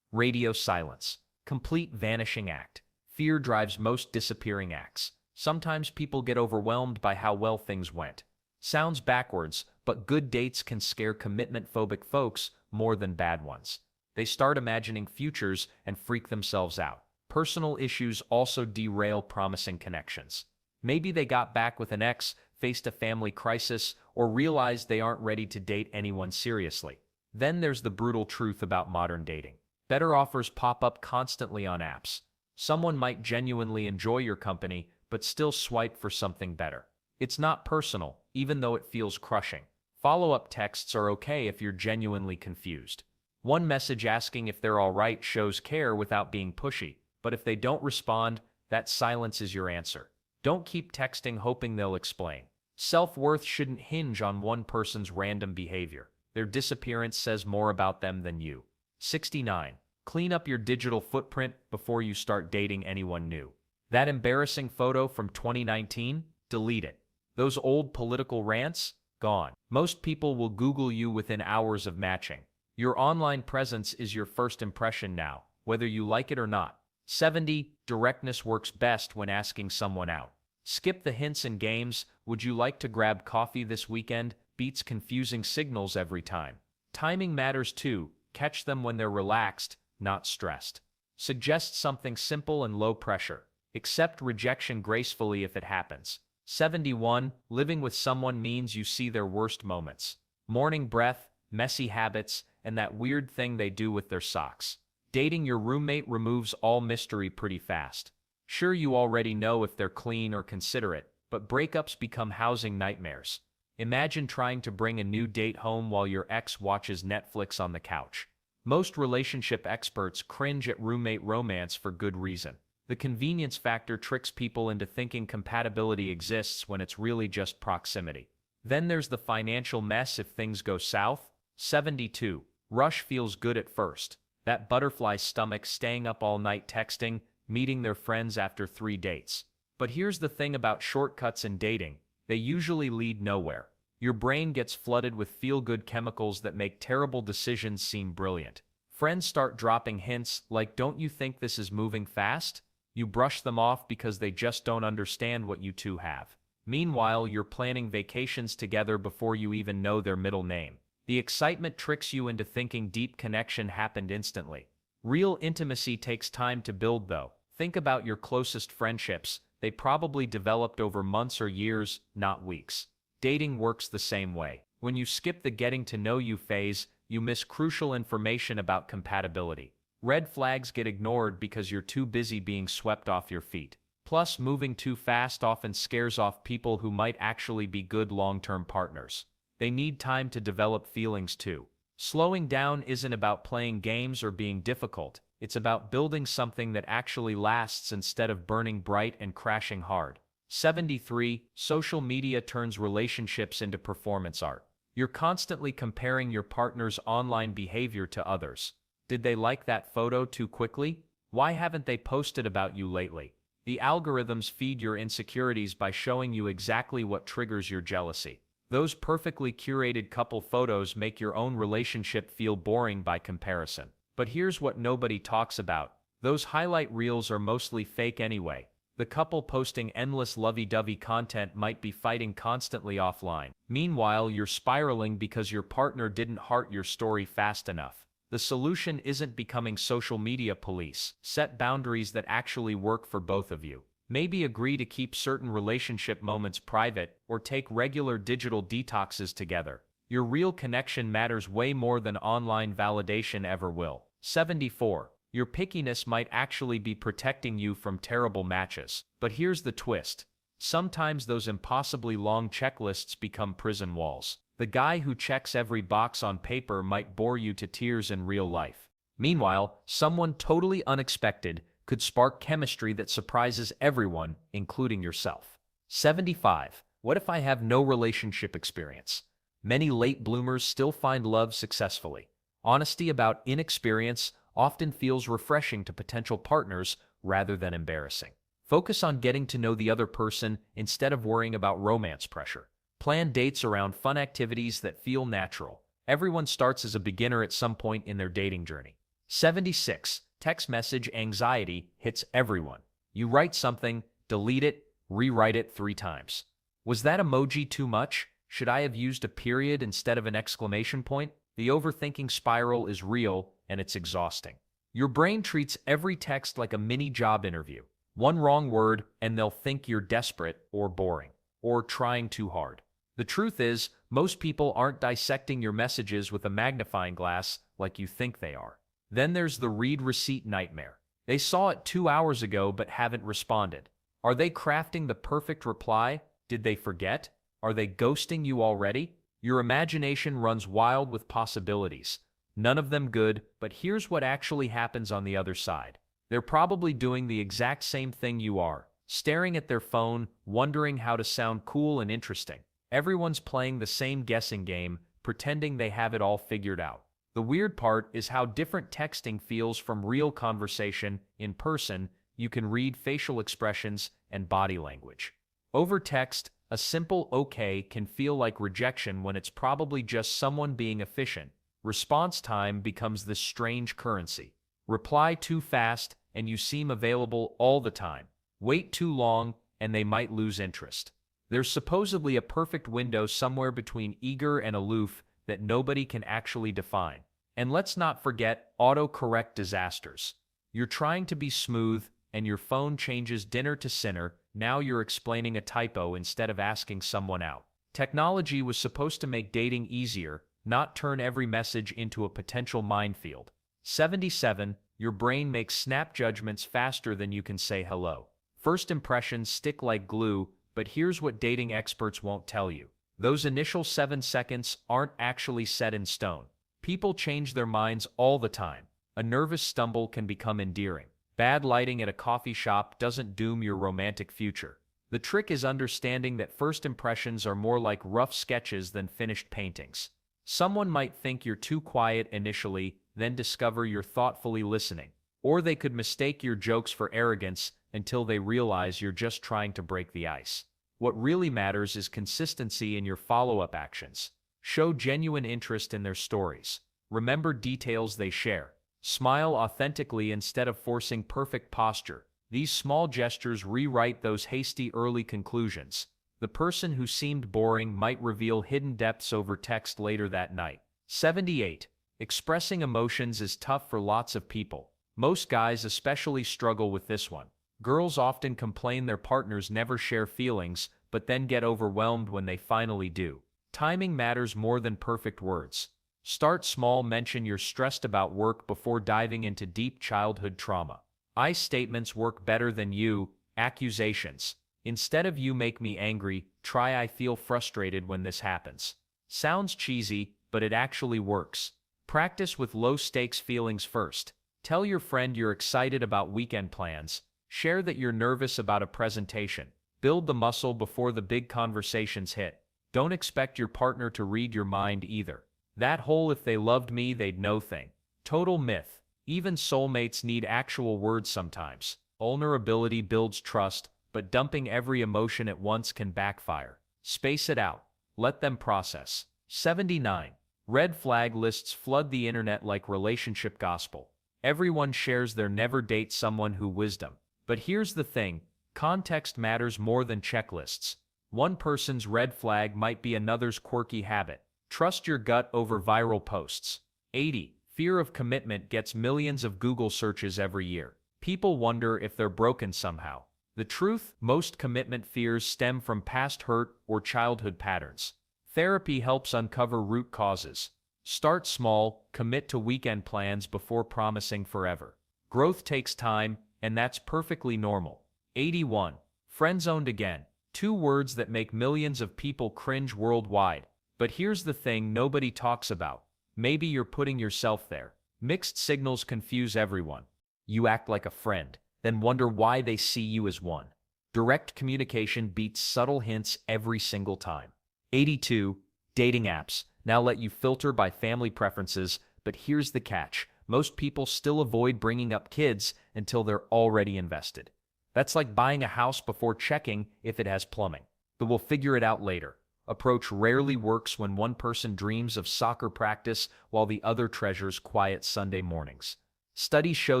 Radio silence. Complete vanishing act. Fear drives most disappearing acts. Sometimes people get overwhelmed by how well things went. Sounds backwards, but good dates can scare commitment-phobic folks more than bad ones. They start imagining futures and freak themselves out. Personal issues also derail promising connections. Maybe they got back with an ex, faced a family crisis, or realized they aren't ready to date anyone seriously. Then there's the brutal truth about modern dating. Better offers pop up constantly on apps. Someone might genuinely enjoy your company, but still swipe for something better. It's not personal, even though it feels crushing. Follow-up texts are okay if you're genuinely confused. One message asking if they're all right shows care without being pushy, but if they don't respond, that silence is your answer. Don't keep texting hoping they'll explain. Self-worth shouldn't hinge on one person's random behavior. Their disappearance says more about them than you. 69. Clean up your digital footprint before you start dating anyone new. That embarrassing photo from 2019? Delete it. Those old political rants? Gone. Most people will Google you within hours of matching. Your online presence is your first impression now, whether you like it or not. 70. Directness works best when asking someone out. Skip the hints and games. Would you like to grab coffee this weekend? Beats confusing signals every time. Timing matters too. Catch them when they're relaxed, not stressed. Suggest something simple and low pressure. Accept rejection gracefully if it happens. 71. Living with someone means you see their worst moments. Morning breath, messy habits, and that weird thing they do with their socks. Dating your roommate removes all mystery pretty fast. Sure, you already know if they're clean or considerate, but breakups become housing nightmares. Imagine trying to bring a new date home while your ex watches Netflix on the couch. Most relationship experts cringe at roommate romance for good reason. The convenience factor tricks people into thinking compatibility exists when it's really just proximity. Then there's the financial mess if things go south. 72. Rush feels good at first. That butterfly stomach staying up all night texting, meeting their friends after 3 dates. But here's the thing about shortcuts in dating. They usually lead nowhere. Your brain gets flooded with feel-good chemicals that make terrible decisions seem brilliant. Friends start dropping hints like, "Don't you think this is moving fast?" You brush them off because they just don't understand what you two have. Meanwhile, you're planning vacations together before you even know their middle name. The excitement tricks you into thinking deep connection happened instantly. Real intimacy takes time to build though. Think about your closest friendships. They probably developed over months or years, not weeks. Dating works the same way. When you skip the getting to know you phase, you miss crucial information about compatibility. Red flags get ignored because you're too busy being swept off your feet. Plus, moving too fast often scares off people who might actually be good long-term partners. They need time to develop feelings too. Slowing down isn't about playing games or being difficult. It's about building something that actually lasts instead of burning bright and crashing hard. 73. Social media turns relationships into performance art. You're constantly comparing your partner's online behavior to others. Did they like that photo too quickly? Why haven't they posted about you lately? The algorithms feed your insecurities by showing you exactly what triggers your jealousy. Those perfectly curated couple photos make your own relationship feel boring by comparison. But here's what nobody talks about. Those highlight reels are mostly fake anyway. The couple posting endless lovey-dovey content might be fighting constantly offline. Meanwhile, you're spiraling because your partner didn't heart your story fast enough. The solution isn't becoming social media police. Set boundaries that actually work for both of you. Maybe agree to keep certain relationship moments private or take regular digital detoxes together. Your real connection matters way more than online validation ever will. 74. Your pickiness might actually be protecting you from terrible matches. But here's the twist. Sometimes those impossibly long checklists become prison walls. The guy who checks every box on paper might bore you to tears in real life. Meanwhile, someone totally unexpected could spark chemistry that surprises everyone, including yourself. 75. What if I have no relationship experience? Many late bloomers still find love successfully. Honesty about inexperience often feels refreshing to potential partners rather than embarrassing. Focus on getting to know the other person instead of worrying about romance pressure. Plan dates around fun activities that feel natural. Everyone starts as a beginner at some point in their dating journey. 76. Text message anxiety hits everyone. You write something, delete it, rewrite it 3 times. Was that emoji too much? Should I have used a period instead of an exclamation point? The overthinking spiral is real, and it's exhausting. Your brain treats every text like a mini job interview. One wrong word, and they'll think you're desperate or boring, or trying too hard. The truth is, most people aren't dissecting your messages with a magnifying glass like you think they are. Then there's the read receipt nightmare. They saw it 2 hours ago but haven't responded. Are they crafting the perfect reply? Did they forget? Are they ghosting you already? Your imagination runs wild with possibilities. None of them good, but here's what actually happens on the other side. They're probably doing the exact same thing you are, staring at their phone, wondering how to sound cool and interesting. Everyone's playing the same guessing game, pretending they have it all figured out. The weird part is how different texting feels from real conversation. In person, you can read facial expressions and body language. Over text, a simple okay can feel like rejection when it's probably just someone being efficient. Response time becomes this strange currency. Reply too fast, and you seem available all the time. Wait too long, and they might lose interest. There's supposedly a perfect window somewhere between eager and aloof that nobody can actually define. And let's not forget autocorrect disasters. You're trying to be smooth, and your phone changes dinner to sinner. Now you're explaining a typo instead of asking someone out. Technology was supposed to make dating easier, not turn every message into a potential minefield. 77. Your brain makes snap judgments faster than you can say hello. First impressions stick like glue, but here's what dating experts won't tell you. Those initial 7 seconds aren't actually set in stone. People change their minds all the time. A nervous stumble can become endearing. Bad lighting at a coffee shop doesn't doom your romantic future. The trick is understanding that first impressions are more like rough sketches than finished paintings. Someone might think you're too quiet initially, then discover you're thoughtfully listening. Or they could mistake your jokes for arrogance until they realize you're just trying to break the ice. What really matters is consistency in your follow-up actions. Show genuine interest in their stories. Remember details they share. Smile authentically instead of forcing perfect posture. These small gestures rewrite those hasty early conclusions. The person who seemed boring might reveal hidden depths over text later that night. 78. Expressing emotions is tough for lots of people. Most guys especially struggle with this one. Girls often complain their partners never share feelings, but then get overwhelmed when they finally do. Timing matters more than perfect words. Start small. Mention you're stressed about work before diving into deep childhood trauma. I statements work better than you accusations. Instead of you make me angry, try I feel frustrated when this happens. Sounds cheesy, but it actually works. Practice with low-stakes feelings first. Tell your friend you're excited about weekend plans. Share that you're nervous about a presentation. Build the muscle before the big conversations hit. Don't expect your partner to read your mind either. That whole "if they loved me, they'd know" thing. Total myth. Even soulmates need actual words sometimes. Vulnerability builds trust, but dumping every emotion at once can backfire. Space it out. Let them process. 79. Red flag lists flood the internet like relationship gospel. Everyone shares their never date someone who wisdom. But here's the thing. Context matters more than checklists. One person's red flag might be another's quirky habit. Trust your gut over viral posts. 80. Fear of commitment gets millions of Google searches every year. People wonder if they're broken somehow. The truth, most commitment fears stem from past hurt or childhood patterns. Therapy helps uncover root causes. Start small, commit to weekend plans before promising forever. Growth takes time, and that's perfectly normal. 81. Friend-zoned again. Two words that make millions of people cringe worldwide. But here's the thing nobody talks about. Maybe you're putting yourself there. Mixed signals confuse everyone. You act like a friend, then wonder why they see you as one. Direct communication beats subtle hints every single time. 82. Dating apps now let you filter by family preferences, but here's the catch. Most people still avoid bringing up kids until they're already invested. That's like buying a house before checking if it has plumbing. But we'll figure it out later. Approach rarely works when one person dreams of soccer practice while the other treasures quiet Sunday mornings. Studies show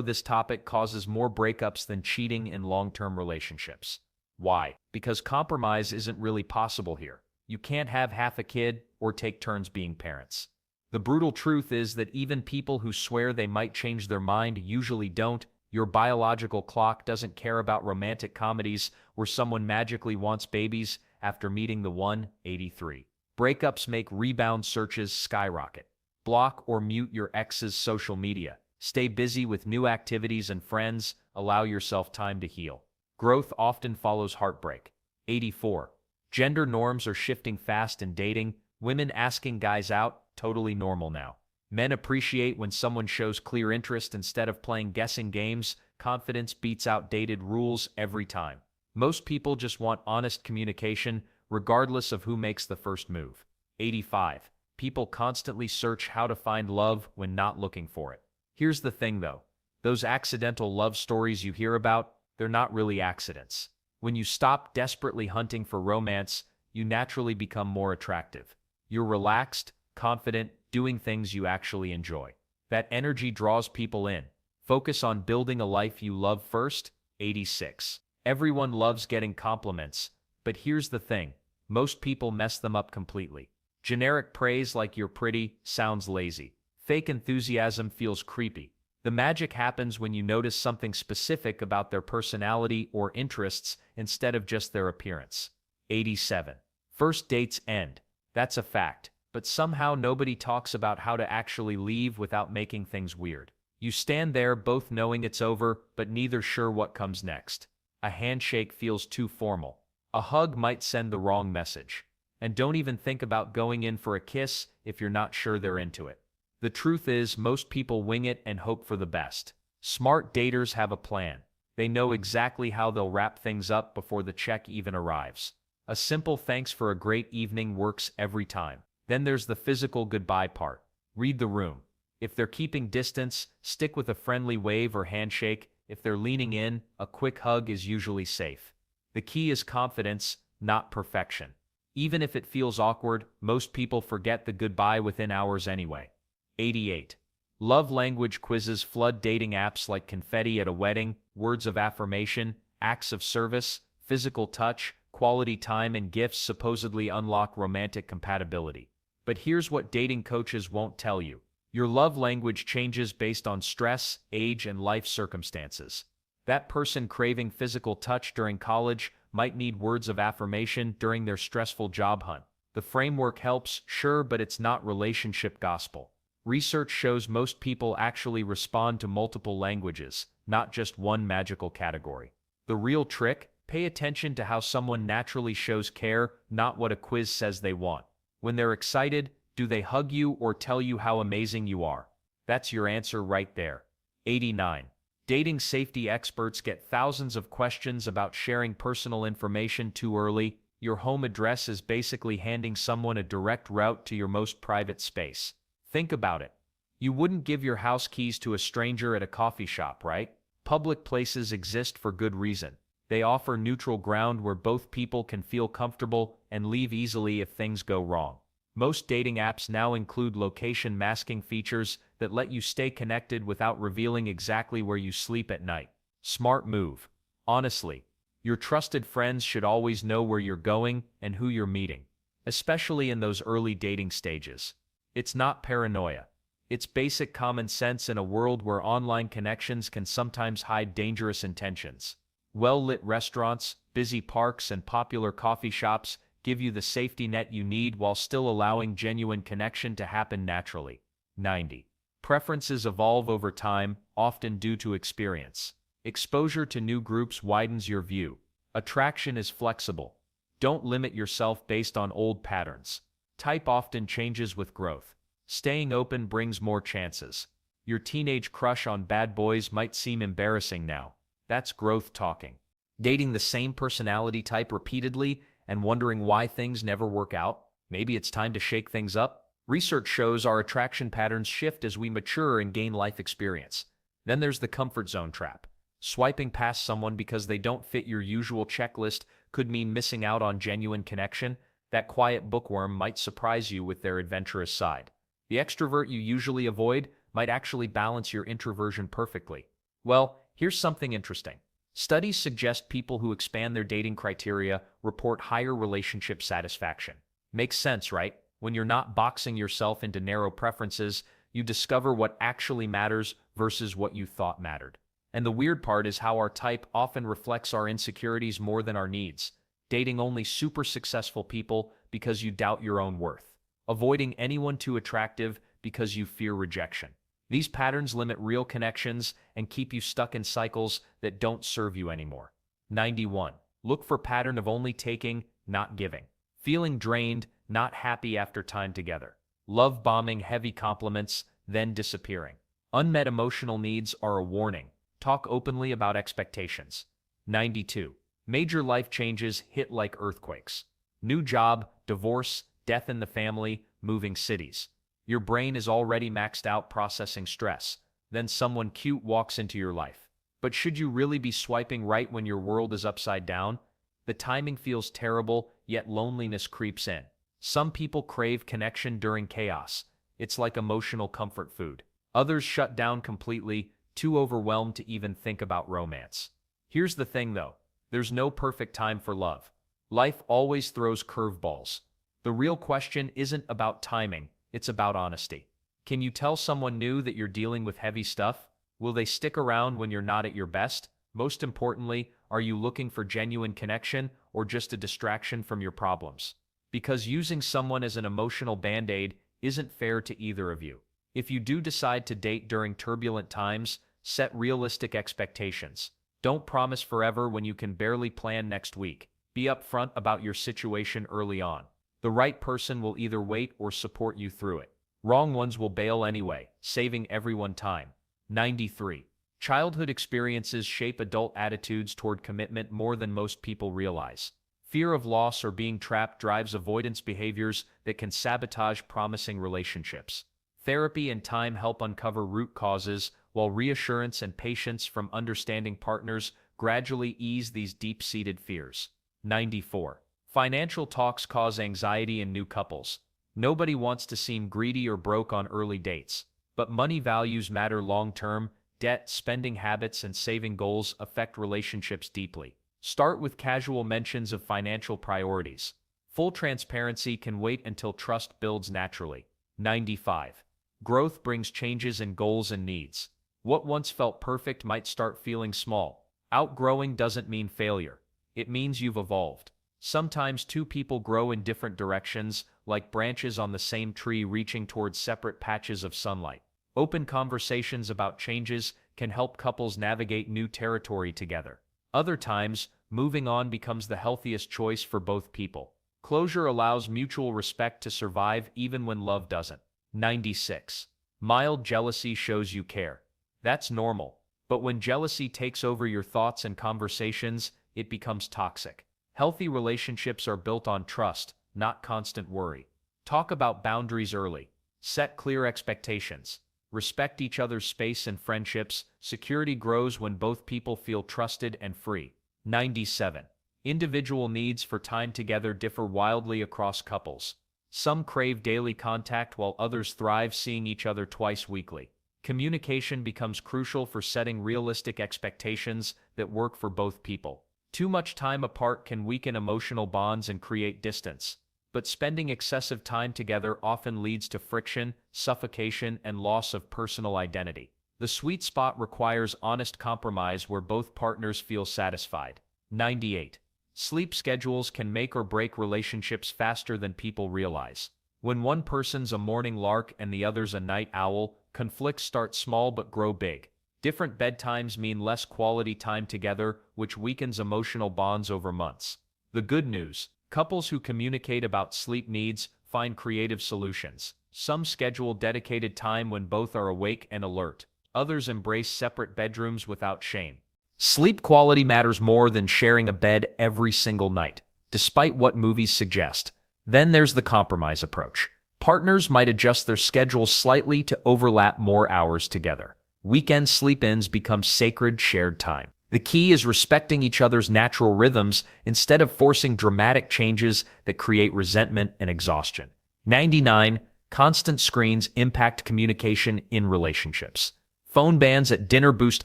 this topic causes more breakups than cheating in long-term relationships. Why? Because compromise isn't really possible here. You can't have half a kid or take turns being parents. The brutal truth is that even people who swear they might change their mind usually don't. Your biological clock doesn't care about romantic comedies where someone magically wants babies after meeting the one. 83. Breakups make rebound searches skyrocket. Block or mute your ex's social media. Stay busy with new activities and friends. Allow yourself time to heal. Growth often follows heartbreak. 84. Gender norms are shifting fast in dating. Women asking guys out, totally normal now. Men appreciate when someone shows clear interest instead of playing guessing games. Confidence beats outdated rules every time. Most people just want honest communication, regardless of who makes the first move. 85. People constantly search how to find love when not looking for it. Here's the thing though. Those accidental love stories you hear about, they're not really accidents. When you stop desperately hunting for romance, you naturally become more attractive. You're relaxed, confident, doing things you actually enjoy. That energy draws people in. Focus on building a life you love first. 86. Everyone loves getting compliments, but here's the thing. Most people mess them up completely. Generic praise like you're pretty sounds lazy. Fake enthusiasm feels creepy. The magic happens when you notice something specific about their personality or interests instead of just their appearance. 87. First dates end. That's a fact. But somehow nobody talks about how to actually leave without making things weird. You stand there both knowing it's over, but neither sure what comes next. A handshake feels too formal. A hug might send the wrong message. And don't even think about going in for a kiss if you're not sure they're into it. The truth is, most people wing it and hope for the best. Smart daters have a plan. They know exactly how they'll wrap things up before the check even arrives. A simple thanks for a great evening works every time. Then there's the physical goodbye part. Read the room. If they're keeping distance, stick with a friendly wave or handshake. If they're leaning in, a quick hug is usually safe. The key is confidence, not perfection. Even if it feels awkward, most people forget the goodbye within hours anyway. 88. Love language quizzes flood dating apps like confetti at a wedding. Words of affirmation, acts of service, physical touch, quality time, and gifts supposedly unlock romantic compatibility. But here's what dating coaches won't tell you. Your love language changes based on stress, age, and life circumstances. That person craving physical touch during college might need words of affirmation during their stressful job hunt. The framework helps, sure, but it's not relationship gospel. Research shows most people actually respond to multiple languages, not just one magical category. The real trick? Pay attention to how someone naturally shows care, not what a quiz says they want. When they're excited, do they hug you or tell you how amazing you are? That's your answer right there. 89. Dating safety experts get thousands of questions about sharing personal information too early. Your home address is basically handing someone a direct route to your most private space. Think about it. You wouldn't give your house keys to a stranger at a coffee shop, right? Public places exist for good reason. They offer neutral ground where both people can feel comfortable and leave easily if things go wrong. Most dating apps now include location masking features that let you stay connected without revealing exactly where you sleep at night. Smart move. Honestly, Your trusted friends should always know where you're going and who you're meeting, especially in those early dating stages. It's not paranoia. It's basic common sense in a world where online connections can sometimes hide dangerous intentions. Well-lit restaurants, busy parks, and popular coffee shops give you the safety net you need while still allowing genuine connection to happen naturally. 90. Preferences evolve over time, often due to experience. Exposure to new groups widens your view. Attraction is flexible. Don't limit yourself based on old patterns. Type often changes with growth. Staying open brings more chances. Your teenage crush on bad boys might seem embarrassing now. That's growth talking. Dating the same personality type repeatedly and wondering why things never work out? Maybe it's time to shake things up? Research shows our attraction patterns shift as we mature and gain life experience. Then there's the comfort zone trap. Swiping past someone because they don't fit your usual checklist could mean missing out on genuine connection. That quiet bookworm might surprise you with their adventurous side. The extrovert you usually avoid might actually balance your introversion perfectly. Well, here's something interesting. Studies suggest people who expand their dating criteria report higher relationship satisfaction. Makes sense, right? When you're not boxing yourself into narrow preferences, you discover what actually matters versus what you thought mattered. And the weird part is how our type often reflects our insecurities more than our needs. Dating only super successful people because you doubt your own worth. Avoiding anyone too attractive because you fear rejection. These patterns limit real connections and keep you stuck in cycles that don't serve you anymore. 91. Look for pattern of only taking, not giving. Feeling drained, not happy after time together. Love bombing heavy compliments, then disappearing. Unmet emotional needs are a warning. Talk openly about expectations. 92. Major life changes hit like earthquakes. New job, divorce, death in the family, moving cities. Your brain is already maxed out processing stress. Then someone cute walks into your life. But should you really be swiping right when your world is upside down? The timing feels terrible, yet loneliness creeps in. Some people crave connection during chaos. It's like emotional comfort food. Others shut down completely, too overwhelmed to even think about romance. Here's the thing though, there's no perfect time for love. Life always throws curveballs. The real question isn't about timing, it's about honesty. Can you tell someone new that you're dealing with heavy stuff? Will they stick around when you're not at your best? Most importantly, are you looking for genuine connection or just a distraction from your problems? Because using someone as an emotional band-aid isn't fair to either of you. If you do decide to date during turbulent times, set realistic expectations. Don't promise forever when you can barely plan next week. Be upfront about your situation early on. The right person will either wait or support you through it. Wrong ones will bail anyway, saving everyone time. 93. Childhood experiences shape adult attitudes toward commitment more than most people realize. Fear of loss or being trapped drives avoidance behaviors that can sabotage promising relationships. Therapy and time help uncover root causes, while reassurance and patience from understanding partners gradually ease these deep-seated fears. 94. Financial talks cause anxiety in new couples. Nobody wants to seem greedy or broke on early dates, but money values matter long-term. Debt, spending habits, and saving goals affect relationships deeply. Start with casual mentions of financial priorities. Full transparency can wait until trust builds naturally. 95. Growth brings changes in goals and needs. What once felt perfect might start feeling small. Outgrowing doesn't mean failure. It means you've evolved. Sometimes two people grow in different directions, like branches on the same tree reaching towards separate patches of sunlight. Open conversations about changes can help couples navigate new territory together. Other times, moving on becomes the healthiest choice for both people. Closure allows mutual respect to survive even when love doesn't. 96. Mild jealousy shows you care. That's normal. But when jealousy takes over your thoughts and conversations, it becomes toxic. Healthy relationships are built on trust, not constant worry. Talk about boundaries early. Set clear expectations. Respect each other's space and friendships. Security grows when both people feel trusted and free. 97. Individual needs for time together differ wildly across couples. Some crave daily contact while others thrive seeing each other twice weekly. Communication becomes crucial for setting realistic expectations that work for both people. Too much time apart can weaken emotional bonds and create distance, but spending excessive time together often leads to friction, suffocation, and loss of personal identity. The sweet spot requires honest compromise where both partners feel satisfied. 98. Sleep schedules can make or break relationships faster than people realize. When one person's a morning lark and the other's a night owl, conflicts start small but grow big. Different bedtimes mean less quality time together, which weakens emotional bonds over months. The good news: couples who communicate about sleep needs find creative solutions. Some schedule dedicated time when both are awake and alert. Others embrace separate bedrooms without shame. Sleep quality matters more than sharing a bed every single night, despite what movies suggest. Then there's the compromise approach. Partners might adjust their schedules slightly to overlap more hours together. Weekend sleep-ins become sacred shared time. The key is respecting each other's natural rhythms instead of forcing dramatic changes that create resentment and exhaustion. 99. Constant screens impact communication in relationships. Phone bans at dinner boost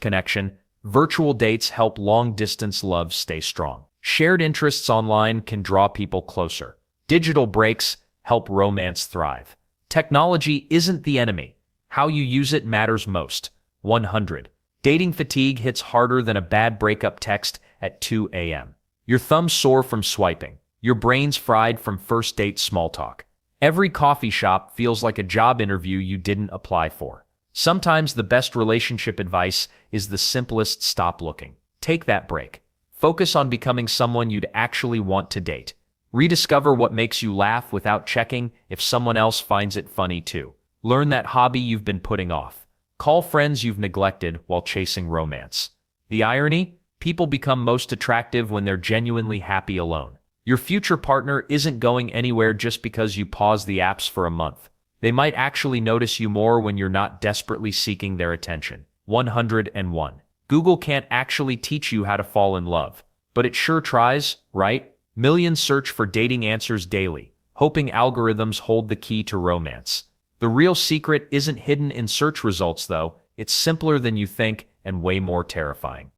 connection. Virtual dates help long-distance love stay strong. Shared interests online can draw people closer. Digital breaks help romance thrive. Technology isn't the enemy. How you use it matters most. 100. Dating fatigue hits harder than a bad breakup text at 2 a.m. Your thumb's sore from swiping. Your brain's fried from first date small talk. Every coffee shop feels like a job interview you didn't apply for. Sometimes the best relationship advice is the simplest: stop looking. Take that break. Focus on becoming someone you'd actually want to date. Rediscover what makes you laugh without checking if someone else finds it funny too. Learn that hobby you've been putting off. Call friends you've neglected while chasing romance. The irony? People become most attractive when they're genuinely happy alone. Your future partner isn't going anywhere just because you pause the apps for a month. They might actually notice you more when you're not desperately seeking their attention. 101. Google can't actually teach you how to fall in love, but it sure tries, right? Millions search for dating answers daily, hoping algorithms hold the key to romance. The real secret isn't hidden in search results, though. It's simpler than you think and way more terrifying.